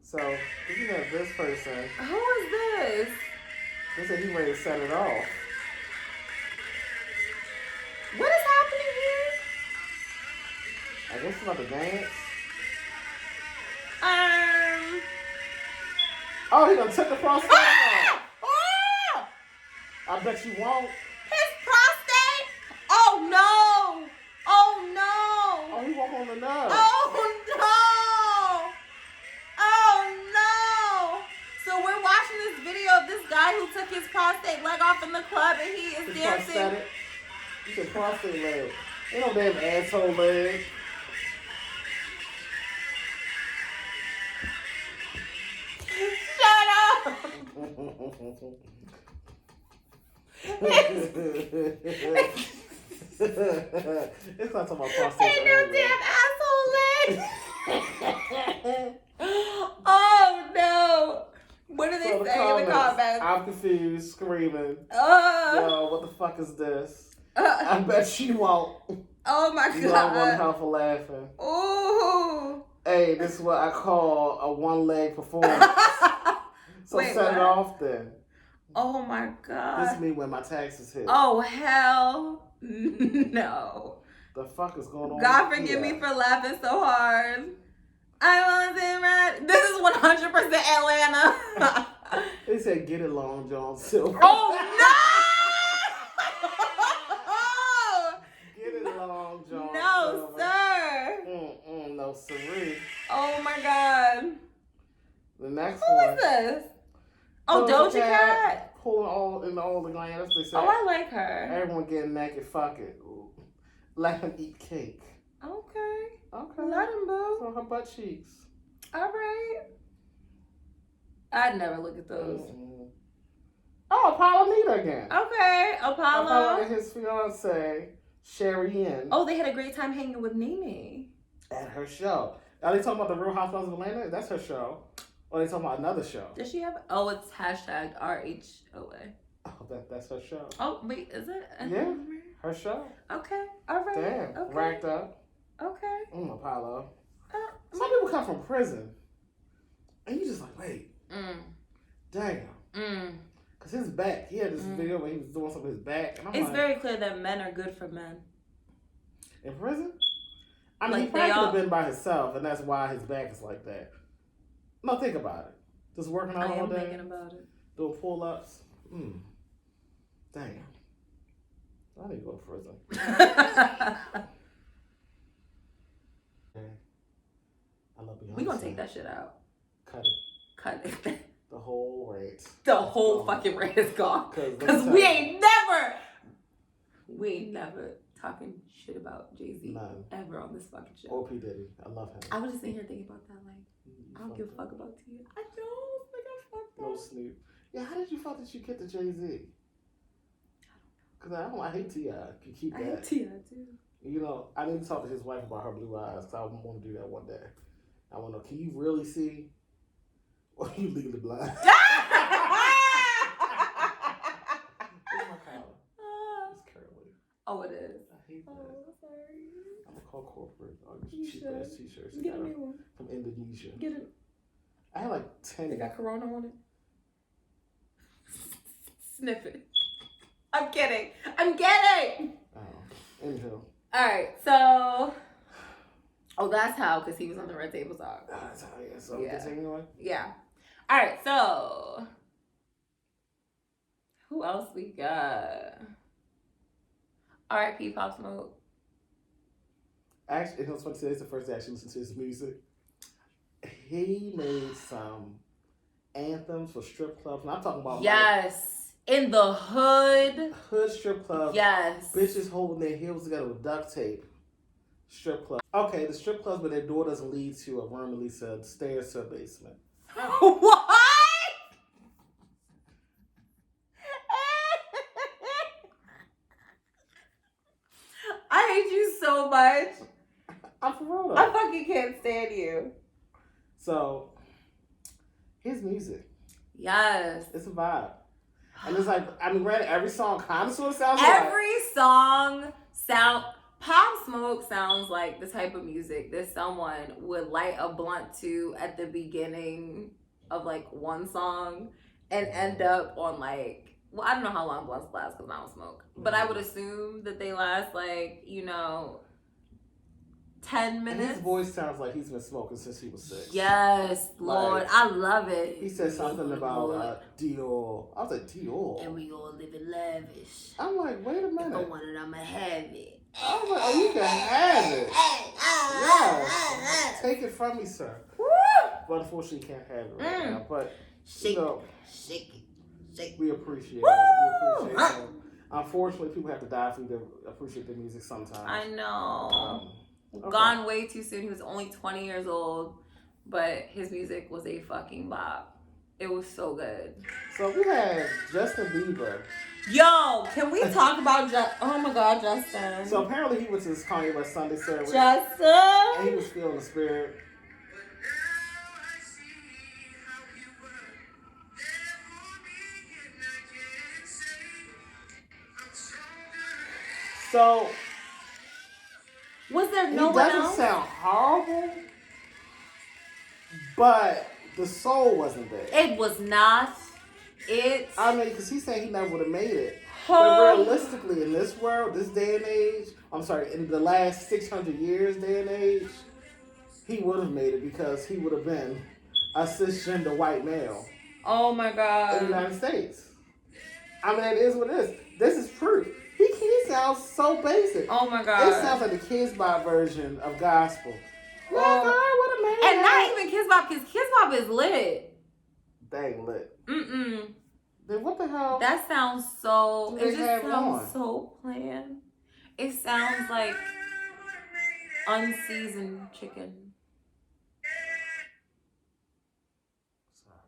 So, you have this person. Who is this? They said he ready to set it off. What is happening here? I guess it's about to dance. Oh, he done took the prostate off. I bet you won't. His prostate? Oh no! Oh no! Oh, he walk on the nub. Oh no! Oh no! So we're watching this video of this guy who took his prostate leg off in the club and he is dancing. Prosthetic. You said prostate leg. Ain't no damn asshole leg. Shut up! It's not talking about prostate. Ain't no damn asshole leg. Oh no! What do they say in the comments? I'm confused, screaming. Yo, what the fuck is this? I bet you won't. Oh my god! You don't want help for laughing. Ooh. Hey, this is what I call a one-leg performance. So Wait, set what? it off then. Oh my God. This is me when my taxes hit. Oh, hell no. The fuck is going on? God forgive me for laughing so hard. I wasn't right. This is 100% Atlanta. They said, get it, Long John Silver. Oh, no! Get it, Long John No, Silver. sir. No, siree. Oh, my God. The next Who one. is this? Oh, Doja Cat? Pulling all the glands. They say, Oh, I like her. everyone getting naked, fuck it. Let him eat cake. Okay. Okay. Let him, boo. On her butt cheeks. All right. I'd never look at those. Mm-hmm. Oh, Apollo Nita again. Okay, Apollo. And his fiance, Sherry Ann. Oh, they had a great time hanging with Nene. At her show. Are they talking about the Real Housewives of Atlanta? That's her show. Or are they talking about another show? Does she have? Oh, it's hashtag RHOA. Oh, that's her show. Oh, wait, is it? Yeah, her show. Okay, all right. Damn, okay. racked up. Okay. Apollo. Some people come from prison, and you just like, wait, damn. Cause his back, he had this video where he was doing something with his back, and it's like, very clear that men are good for men. In prison? I mean, like he probably could have been by himself, and that's why his back is like that. No, think about it. Just working out all day. I am thinking about it. Doing pull-ups. Damn. I need to go to prison. I love Beyonce. We gonna take that shit out. Cut it. The whole rant. The whole fucking rant is gone. Because we ain't never talking shit about Jay-Z ever on this fucking show. Or P. Diddy. I love him. I was just sitting here thinking about that, like, I don't give a fuck about T. I don't think I fucked up. No Snoop. Yeah, how did you fuck that you get to Jay-Z? Because I hate T.I. Can keep that. I hate T.I. too. You know, I need to talk to his wife about her blue eyes because I want to do that one day. I want to know, can you really see? Or are you legally blind? Where's my collar? It's curly. Oh, it is. I hate that. Oh, sorry. I'm going to call corporate. You cheap ass t-shirts. Get a new one. From Indonesia. Get it. I had like 10. They got Corona on it. Sniff it. I'm kidding. Oh, anywho. All right, so. Oh, that's how, because he was on the Red Table Talk. That's how, yeah. So continuing. Yeah. All right, so. Who else we got? R.I.P. Pop Smoke. Actually, it was funny. Today's the first day I actually listened to his music. He made some anthems for strip clubs, and I'm talking about in the hood. Hood strip clubs. Yes. Bitches holding their heels together with duct tape. Strip club. Okay, the strip clubs, but their door doesn't lead to a room, it leads to stairs to a basement. What? I hate you so much. I'm for real though. I fucking can't stand you. So, his music. Yes. It's a vibe. And it's like, I mean, granted, every song kind of sort of sounds Pop Smoke sounds like the type of music that someone would light a blunt to at the beginning of like one song and end up on like, well, I don't know how long blunts last because I don't smoke, but I would assume that they last like, 10 minutes. And his voice sounds like he's been smoking since he was 6. Yes, Lord, I love it. He said something about Dior. I was like, Dior? And we all live in lavish. I'm like, wait a minute. If I want it, I'ma have it. I was like, oh, you can have it. Yes. Take it from me, sir. Woo! But unfortunately, you can't have it right now. But, shake it. We appreciate it. We appreciate it. Unfortunately, people have to die for you to appreciate the music sometimes. I know. Okay. Gone way too soon. He was only 20 years old, but his music was a fucking bop. It was so good. So we had Justin Bieber. Yo, can we talk about oh my God, Justin. So apparently he went to this Kanye West Sunday service. Justin! And he was feeling the spirit. So was there no one else? He doesn't sound horrible, but the soul wasn't there. It was not. I mean, because he said he never would have made it. But realistically, in this world, this day and age, in the last 600 years day and age, he would have made it because he would have been a cisgender white male. Oh my God. In the United States. I mean, it is what it is. This is proof. He sounds so basic. Oh my God. It sounds like the Kids Bop version of gospel. And not even Kids Bop, because Kids Bop is lit. Dang lit. Mm-mm. Then what the hell? That sounds so... It just sounds so bland. It sounds like unseasoned chicken. Sorry.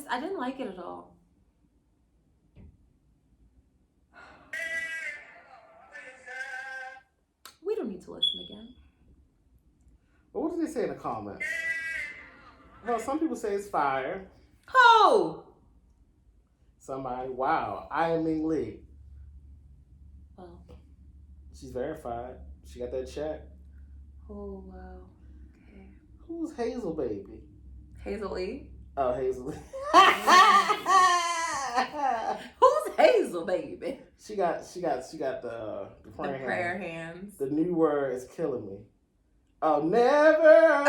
I didn't like it at all. We don't need to listen again. But what did they say in the comments? Well, some people say it's fire. Who? Somebody, wow, Iman Lee. Oh. She's verified. She got that check. Oh, wow. Okay. Who's Hazel Baby? Hazel Lee? Oh, Hazel Lee. Who's Hazel Baby? She got the prayer hands. The new word is killing me. Oh, never.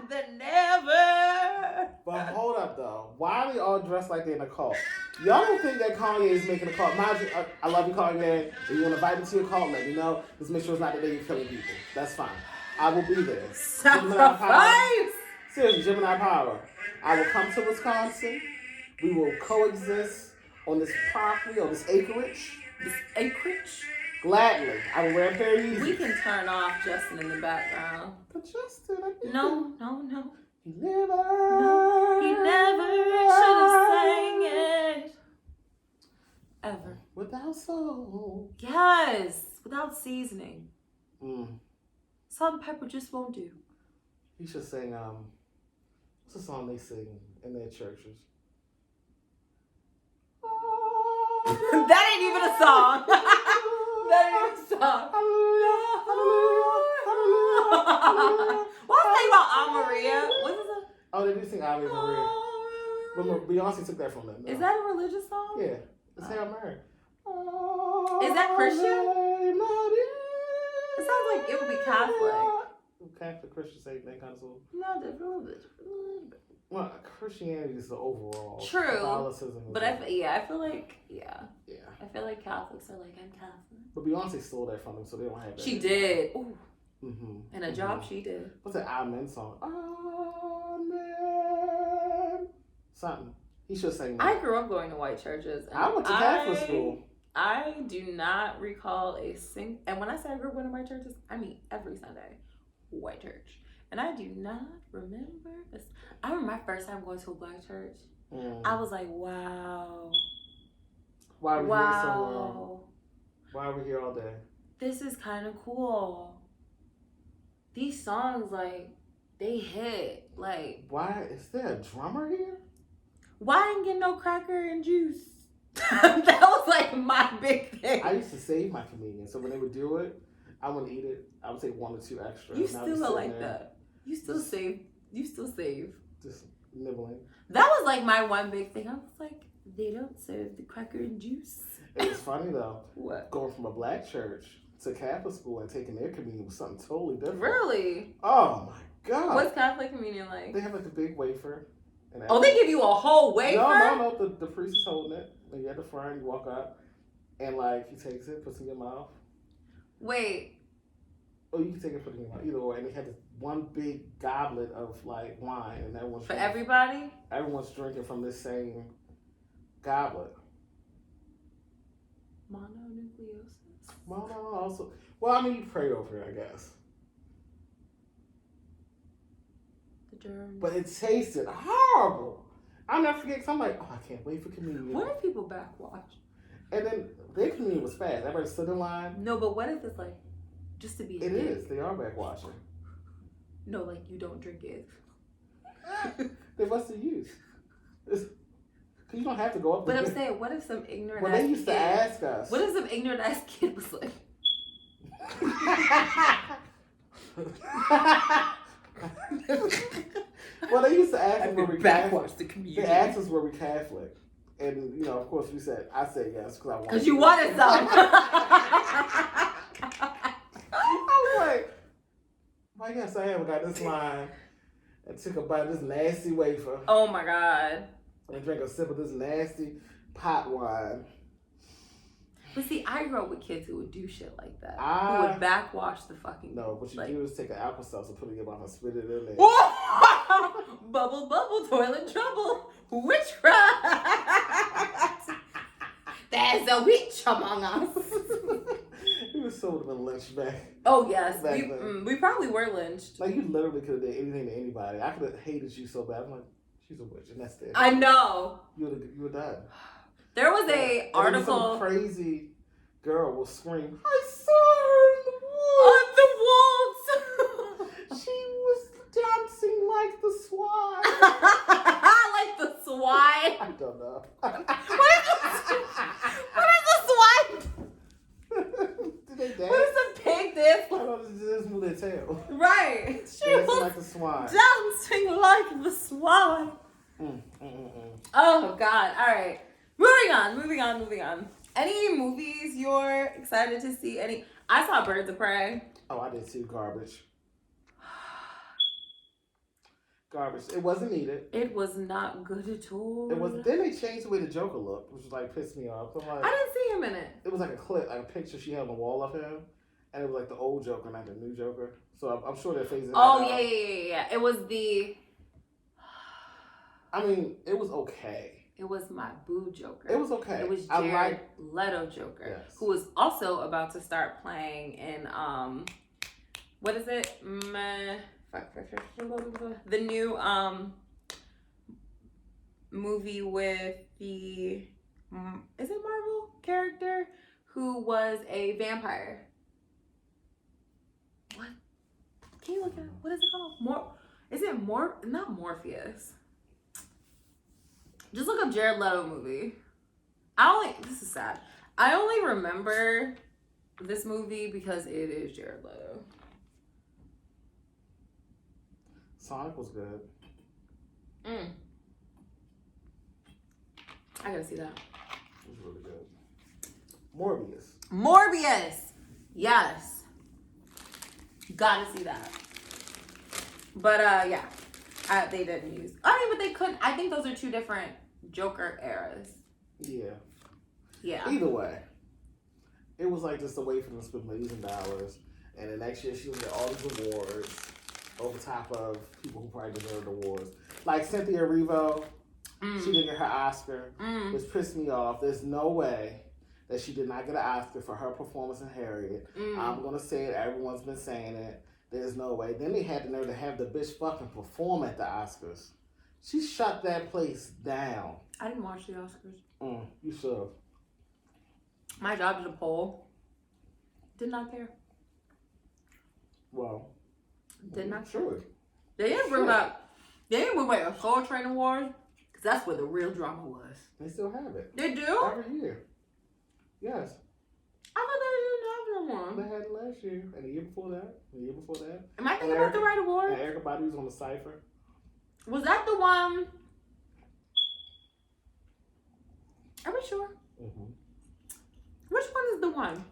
The never. But hold up though. Why are they all dressed like they're in a cult? Y'all don't think that Kanye is making a cult? Mind you, I love you, Kanye. If you want to invite me to your cult, let me know. Just make sure it's not the day you're killing people. That's fine. I will be there. Sacrifice. Seriously, Gemini Power. I will come to Wisconsin. We will coexist on this property, on this acreage. Gladly. I will wear a pair of Yeezys. We can turn off Justin in the background. But Justin, No. He never should have sang it. Ever. Without soul. Yes. Without seasoning. Mm. Salt and pepper just won't do. He should sing, what's the song they sing in their churches? That ain't even a song. That ain't even a song. What's the thing about Amaria? What is it? Oh, they do sing Ave Maria. But Beyonce took that from them. No. Is that a religious song? Yeah. It's Hail Mary. Is that Christian? It sounds like it would be Catholic. Catholic, Christian, same thing, kind of sort. No, there's a little bit. Well, Christianity is the overall. True. Catholicism. But I feel like, Yeah. I feel like Catholics are like, I'm Catholic. But Beyonce stole that from them, so they don't have that. She did. Ooh. Mm-hmm. And a job she did. What's that Amen song? Amen. Something. He should sing that. I grew up going to white churches. I went to Catholic school. I do not recall a single, and when I say I grew up going to white churches, I mean every Sunday, white church. And I do not remember this. I remember my first time going to a black church. I was like, wow. Why are we here so long? Why are we here all day? This is kind of cool. These songs, like, they hit. Like, why is there a drummer here? Why I didn't get no cracker and juice? That was like my big thing. I used to save my communion, so when they would do it, I wouldn't eat it. I would take 1 or 2 extra. You still are like that. You still save. Just nibbling. That was like my one big thing. I was like, they don't serve the cracker and juice. It was funny though. What? Going from a black church to Catholic school and taking their communion was something totally different. Really? Oh my God. What's Catholic communion like? They have like a big wafer. Oh, they give you a whole wafer? No. The priest is holding it. And you at the front, you walk up, and like he takes it, puts it in your mouth. Wait. Oh, you can take it, put it in your mouth. Either way, and they have this one big goblet of like wine, and everyone's for everybody. Everyone's drinking from this same goblet. Mononucleosis. Mono also. Well, I mean, you pray over it, I guess. The germs. But it tasted horrible. I'll never forget, because I'm like, oh, I can't wait for communion. What if people backwash? And then their communion was fast. Everybody stood in line. No, but what if it's like, just to be a It dick? is. They are backwashing. No, like you don't drink it. Then what's the use? Because you don't have to go up But there. I'm saying, what if some ignorant Well, they used to ask us. What if some ignorant ass kid was like... Well, they used to ask us were we backwash the community. They asked us were we Catholic, and you know, of course, I said yes because I wanted. Because you wanted some. I was like, well, yes, I am. I got this line and took a bite of this nasty wafer. Oh my God. And drank a sip of this nasty pot wine. But see, I grew up with kids who would do shit like that. Who would backwash the fucking... No, what you do is take an apple sauce and put it in your mouth and spit it in there. Bubble, bubble, toilet trouble. Witchcraft. There's a witch among us. We were so would have been lynched back. Oh, yes. We probably were lynched. Like, you literally could have done anything to anybody. I could have hated you so bad. I'm like, she's a witch, and that's it. I know. You were done. There was a article. Some crazy girl will scream, I saw her in the woods. On the walls. She was dancing like the swine. Like the swine? I don't know. What is the swine? Did they dance? What is the pig dance? I don't know, they just move their tail. Right. She dancing was like the swine. dancing like the swine. Oh, God. All right. Moving on. Any movies you're excited to see? I saw Birds of Prey. Oh, I did too. Garbage. It wasn't needed. It was not good at all. It was. Then they changed the way the Joker looked, which was like pissed me off. Like, I didn't see him in it. It was like a clip, like a picture she had on the wall of him, and it was like the old Joker, not the new Joker. So I'm sure they're phasing. Oh yeah. It was the. I mean, it was okay. It was my boo Joker. It was okay. It was Jared Leto Joker, yes. Who was also about to start playing in what is it? The new movie with the is it Marvel character who was a vampire. What? Can you look at it? What is it called? Not Morpheus. Just look up Jared Leto movie. This is sad. I only remember this movie because it is Jared Leto. Sonic was good. I gotta see that. It was really good. Morbius. Yes. Gotta see that. But yeah. They didn't use. But they couldn't. I think those are two different Joker eras. Yeah. Either way, it was like just a way for them to spend millions of dollars, and the next year she was get all these awards over top of people who probably deserved awards. Like Cynthia Erivo, she didn't get her Oscar, which pissed me off. There's no way that she did not get an Oscar for her performance in Harriet. I'm gonna say it. Everyone's been saying it. There's no way. Then they had the nerve to have the bitch fucking perform at the Oscars. She shut that place down. I didn't watch the Oscars. You should have. My job is a poll. Did not care. Well. Did not care. Sure. They didn't bring back a Soul Train Award because that's where the real drama was. They still have it. They do? Every year. Yes. I thought they didn't have no more. They had it last year, and the year before that, Am I thinking about the right award? And Erykah Badu was on the Cypher. Was that the one? Are we sure? Mm-hmm. Which one is the one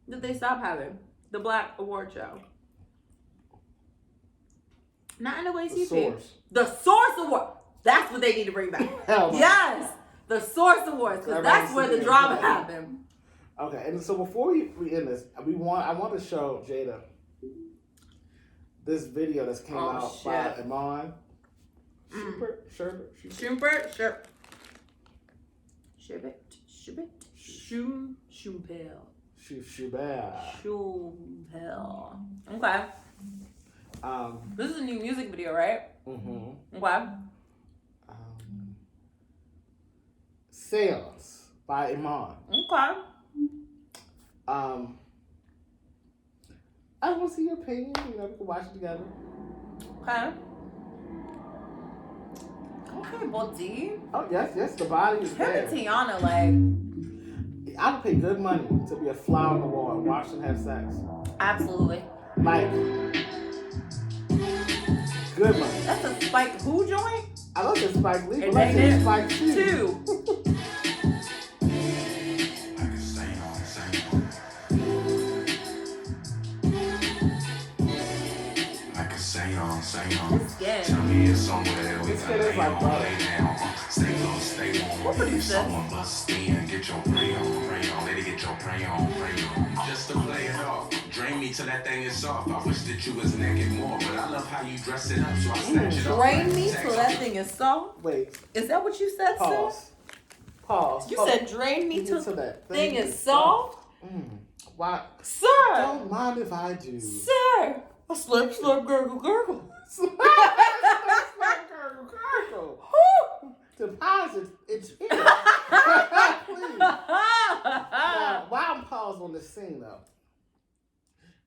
that they stopped having? The Black Award Show. Not NAACP. The Source. The Source Award. That's what they need to bring back. Hell no. Yes. The Source Awards, because that's where the drama happened. Okay, and so before we end this, I want to show Jada this video that's came out by Iman Shumper. Shumpel. Okay. This is a new music video, right? Mm-hmm. Okay. Seance by Iman. Okay. I want to see your opinion. We can watch it together. Okay. Okay, body. Oh yes, the body is Him there. and Tiana, I would pay good money to be a fly on the wall and watch them have sex. Absolutely. Like, good money. That's a Spike who joint? I love this Spike Lee, but And let's they say Spike too. Seance. It's Tell me it's somewhere we can lay like on, lay down. Stay low, stay warm. If someone bust in, get your prey on. Let it get your prey on. Just to play it off. Drain me till that thing is soft. I wish that you was naked more, but I love how you dress it up, so I snatch it off. Drain me till that thing is soft? Wait. Is that what you said, Pause. sir? Pause. You said drain me till that thing is soft? Why? Sir! Don't mind if I do. Sir! A slurp, slurp, gurgle, gurgle. Slurp, gurgle, gurgle. Deposit, it's here. Please. Now, why I'm paused on this scene though?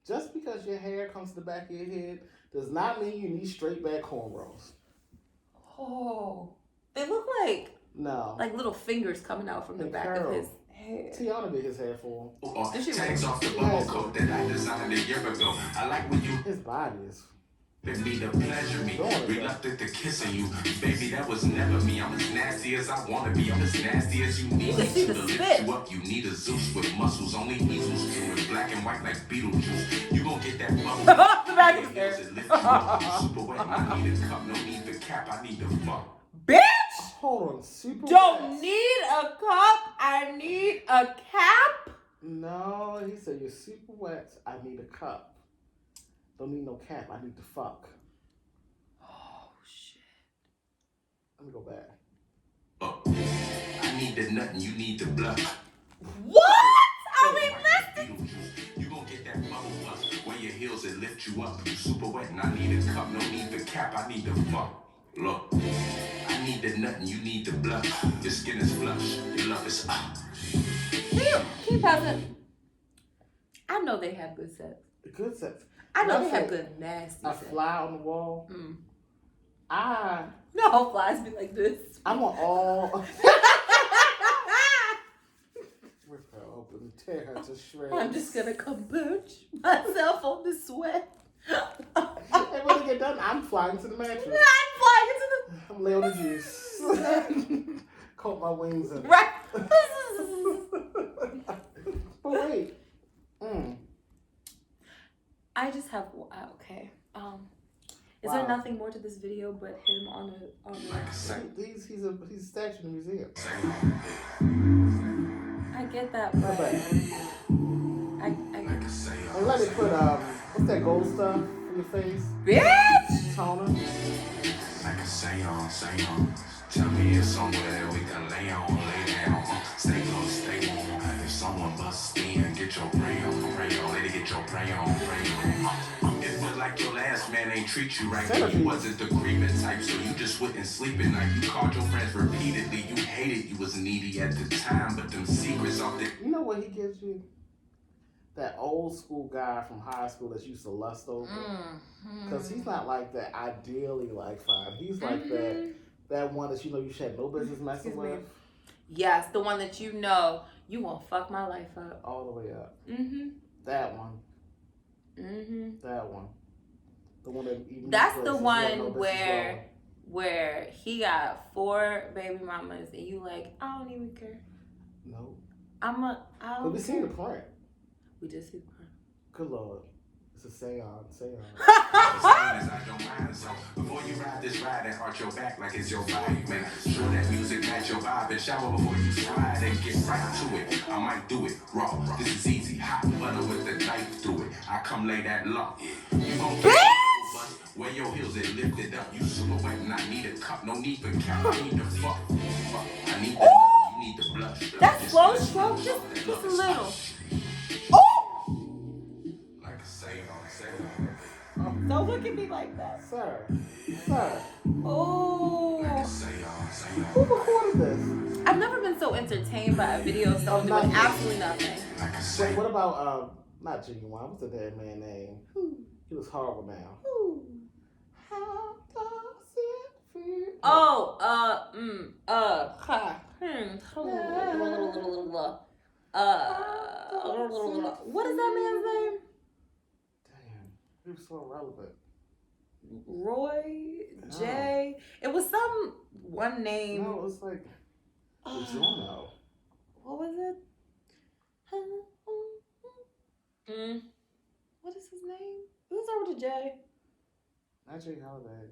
Just because your hair comes to the back of your head does not mean you need straight back cornrows. Oh, they look like little fingers coming out from the back of his hair. Tiana did his hair for him. Tags off the bubble coat that I designed a year ago. I like when you his body is. Me to pleasure me, reluctant to kissing you. Baby, that was never me. I'm as nasty as I wanna be. I'm as nasty as you need me to lift you up. You need a Zeus with muscles, only easels with black and white like Beetlejuice. You gon' get that bubble. Off the back of your hair. Super wet, I need a cup, no need for cap. I need to fuck. Bitch! Hold on, super Don't wet. need a cup. I need a cap. No, he said you're super wet. I need a cup. Don't need no cap. I need to fuck. Oh, shit. Let me go back. I need the nut and you need the blood. What? Are we listening? You gon' get that bubble bust. Wear your heels and lift you up. You super wet and I need a cup. No need for cap. I need to fuck. Look. I need the nut and you need the blood. Your skin is flush. Your love is up. Keep passing. I know they have good sex. Good sex. I know they have good nasty a sex. fly on the wall. No, flies be like this. I want all. Rip her open, tear her to shreds. I'm just gonna kombucha myself on the sweat. And when they get done, I'm flying to the mattress. I'm flying into the. I'm laying on the juice. Coat my wings in. Right. But wait. I just have okay. Is there nothing more to this video but him on a He's a statue in the museum. I get that, but And let it put what's that gold stuff in your face? Bitch! Toner. Like a seance. Tell me it's somewhere we can lay on, lay down. Stay close, stay warm. If someone busts in, get your prey on. Let it get your prey on. It feel like your last man ain't treat you right. But you wasn't the grieving type, so you just wouldn't sleep at night. You called your friends repeatedly. You hated you was needy at the time, but them secrets off the. You know what he gives you? That old school guy from high school that used to lust over. Because he's not like that ideally like fine. He's like that one that you should have no business messing with. Yes, the one that you won't fuck my life up. All the way up. That one. That one. The one that even that's the one where he got 4 baby mamas and you like, I don't even care. No. But we seen the print. We did see the print. Good Lord. It's a seance. I don't mind, so before you ride this ride and arch your back like it's your vibe, make sure that music match your vibe and shower before you slide and get right to it. I might do it raw. This is easy, hot butter with the knife through it. I come lay that law. You gon' get wear your heels and lift it up. You super wet and I need a cup. No need for cap. I need to fuck. I need the you need the blush. That's slow stroke, just a little. Don't look at me like that. Sir. Oh. Who recorded this? I've never been so entertained by a video of someone doing absolutely nothing. Wait, what about, not Genuine, what's the dead man's name? He was horrible now. How does it feel? What is that man's name? Damn, he was so relevant. Roy J. It was some one name. No, it was like Jono. What was it? What is his name? Who's over to J? Not Jay Holiday.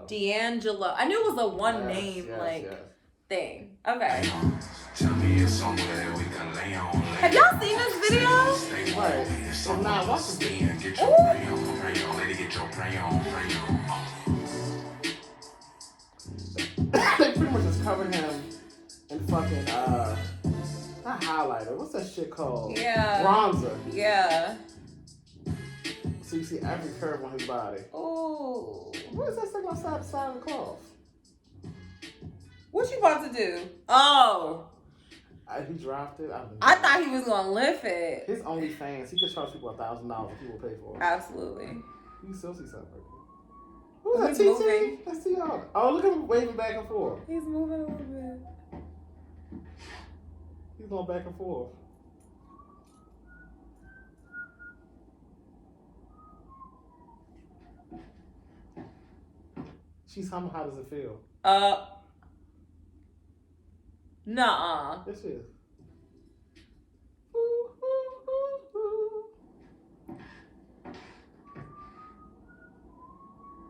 D'Angelo. I knew it was a one name thing. Okay. Tell me it's somewhere we can lay on. Have y'all seen this video? Right. If not, watch the video. Get your crayon, lady, get your crayon. They pretty much just covered him in fucking not highlighter. What's that shit called? Yeah. Bronzer. Yeah. So you see every curve on his body. Oh. What is that thing outside the side of the cloth? What you about to do? Oh. He dropped it. I thought he was gonna lift it. His OnlyFans, he could charge people $1,000 if people pay for it. Absolutely. You can still see something right there. Who's that, TT? Let's see y'all. Oh, look at him waving back and forth. He's moving a little bit. He's going back and forth. She's humming. How does it feel? Nuh-uh. Yes, she is.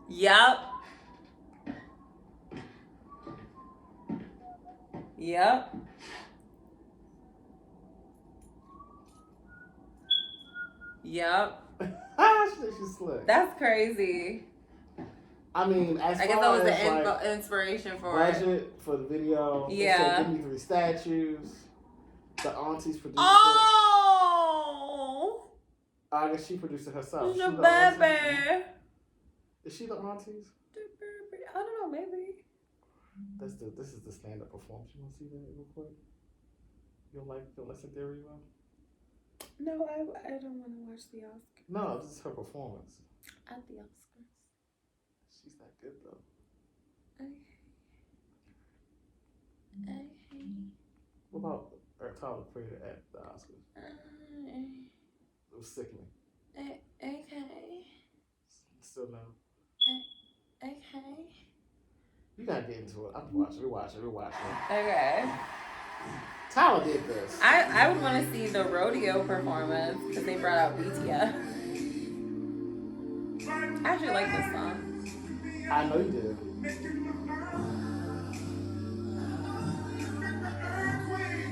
Yep. She thinks she's slick. That's crazy. I mean, I guess that was the inspiration for budget for the video. Yeah. Give me 3 statues. The aunties produced it. Oh! I guess she produced it herself. The baby. Is she the aunties? I don't know, maybe. This is the stand-up performance. You want to see that real quick? You'll listen theory, well? No, I don't want to watch the Oscars. No, this is her performance. At the Oscars. She's not good though. Okay. What about Tyler Creator at the Oscars? It was sickening. Okay. Still no. Okay. You gotta get into it. I'm rewatching. Okay. Tyler did this. I would want to see the rodeo performance because they brought out BTS. I actually like this song. I know you did.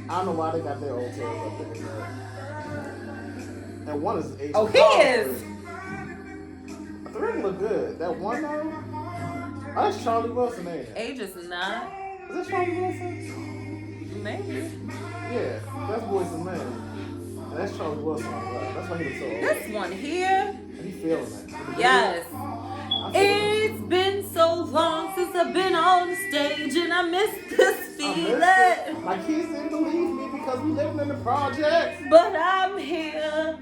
I don't know why they got their old tails up there. And one is Asian. Oh, he is. The three of them look good. That one though. Oh, that's Charlie Wilson, ain't it? Age is not. Is that Charlie Wilson? Maybe. Yeah, that's Boys and Men. And that's Charlie Wilson. That's why he was so old. This one here. And he feeling it. Yes. It's been so long since I've been on the stage and I miss this feeling. My kids didn't believe me because we living in the projects. But I'm here.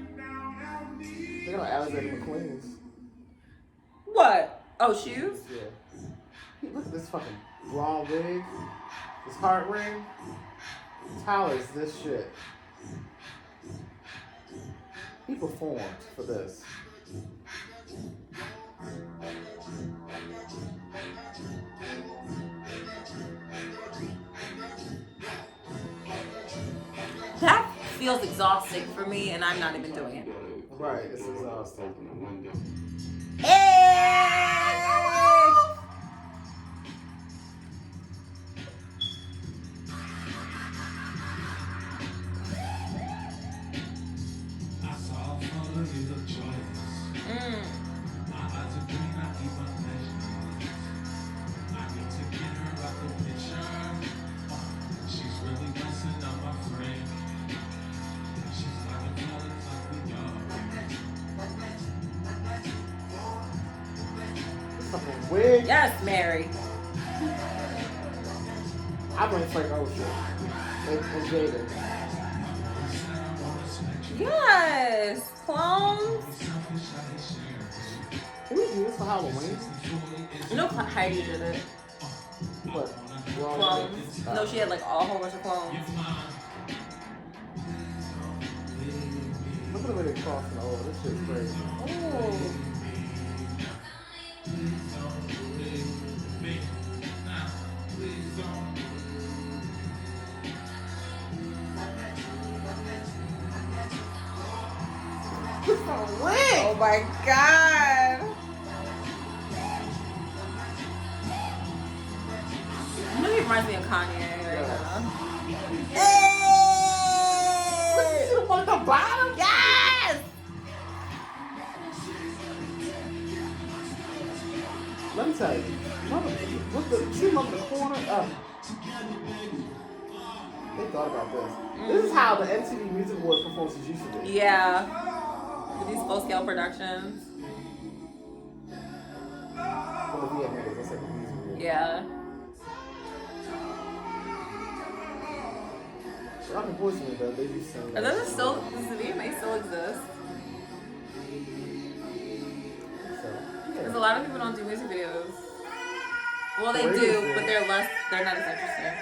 They're like Alexander McQueen's. What? Oh, shoes? Yeah. Look at this fucking long wig. This heart ring. Tyler's this shit. He performed for this. That feels exhausting for me, and I'm not even doing it. Right, it's exhausting. Hey! Wig. Yes, Mary. I bring Frank Ocean and Jade. Yes, clones. Can we do this for Halloween? You know Heidi did it. What? Clones. No, she had like a whole bunch of clones. Look at the way they crossing over. This shit's crazy. Oh. Oh my god. You know he reminds me of Kanye right now. Hey! You see the one at the bottom? Yes! Let me tell you. See him up in the corner? They thought about this. This is how the MTV Music Awards performances used to be. Yeah. With these full-scale productions. Well, the VMAs, I said the Music Awards. Yeah. Unfortunately, though, they do sing. Does the VMA still exist? So, yeah. Because a lot of people don't do music videos. Well, they Parades do, do. but they're not as interesting.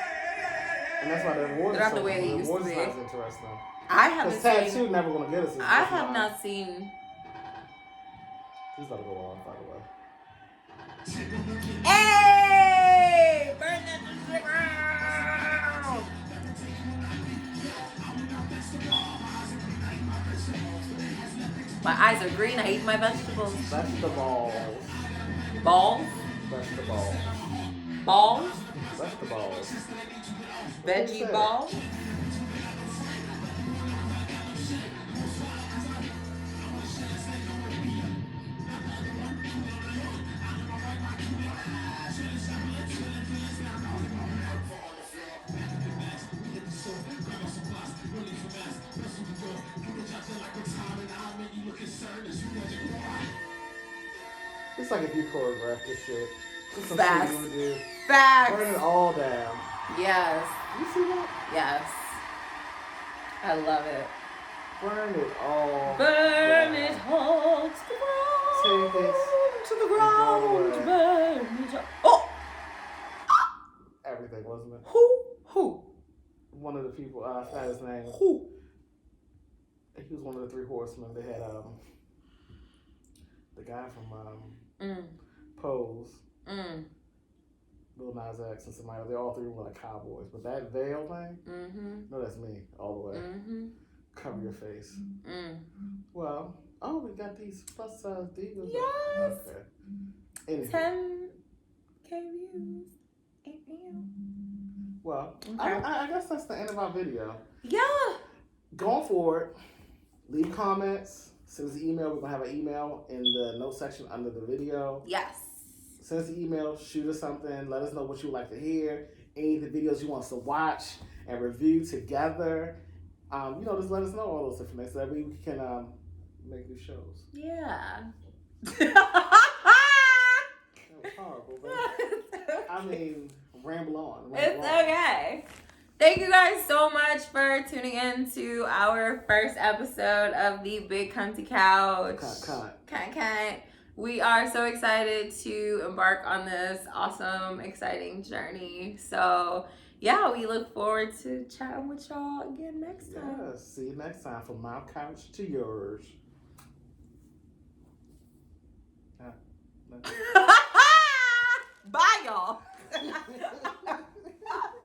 And that's why the awards They're not the way they used to awards be. is not as interesting. I haven't Because seen. Tattoo never gonna get us. I have not seen. He's about to go on, by the way. Hey! Burn that to the ground! My eyes are green. I eat my vegetables. Vegetables. Balls? Vegetables. Balls? Vegetables. Veggie balls? It's like if you choreographed this shit. It's some Facts. shit you would do. Facts. Burn it all down. Yes. You see that? Yes. I love it. Burn it all Burn down. it all to the ground. Take it to the ground. and Burn it all. Oh! Everything, wasn't it? Who? One of the people, I forgot his name. Who? He was one of the three horsemen. They had the guy from Pose, Lil Nas X, and somebody. They all three were like cowboys. But that veil thing, no, that's me all the way. Cover your face. Well, we got these plus size divas. Yes. Okay. Anywho. 10K views. 8 views. Well, Okay. I guess that's the end of our video. Yeah. Going forward, leave comments. Send us an email. We're going to have an email in the note section under the video. Yes. Send us an email. Shoot us something. Let us know what you would like to hear. Any of the videos you want us to watch and review together. Just let us know all those different things so that we can make new shows. Yeah. That was horrible, but I mean, ramble on. It's okay. Thank you guys so much for tuning in to our first episode of the Big Kunty Kouch. Cunt. We are so excited to embark on this awesome, exciting journey. So, yeah, we look forward to chatting with y'all again next time. Yeah, see you next time from my couch to yours. Bye, y'all.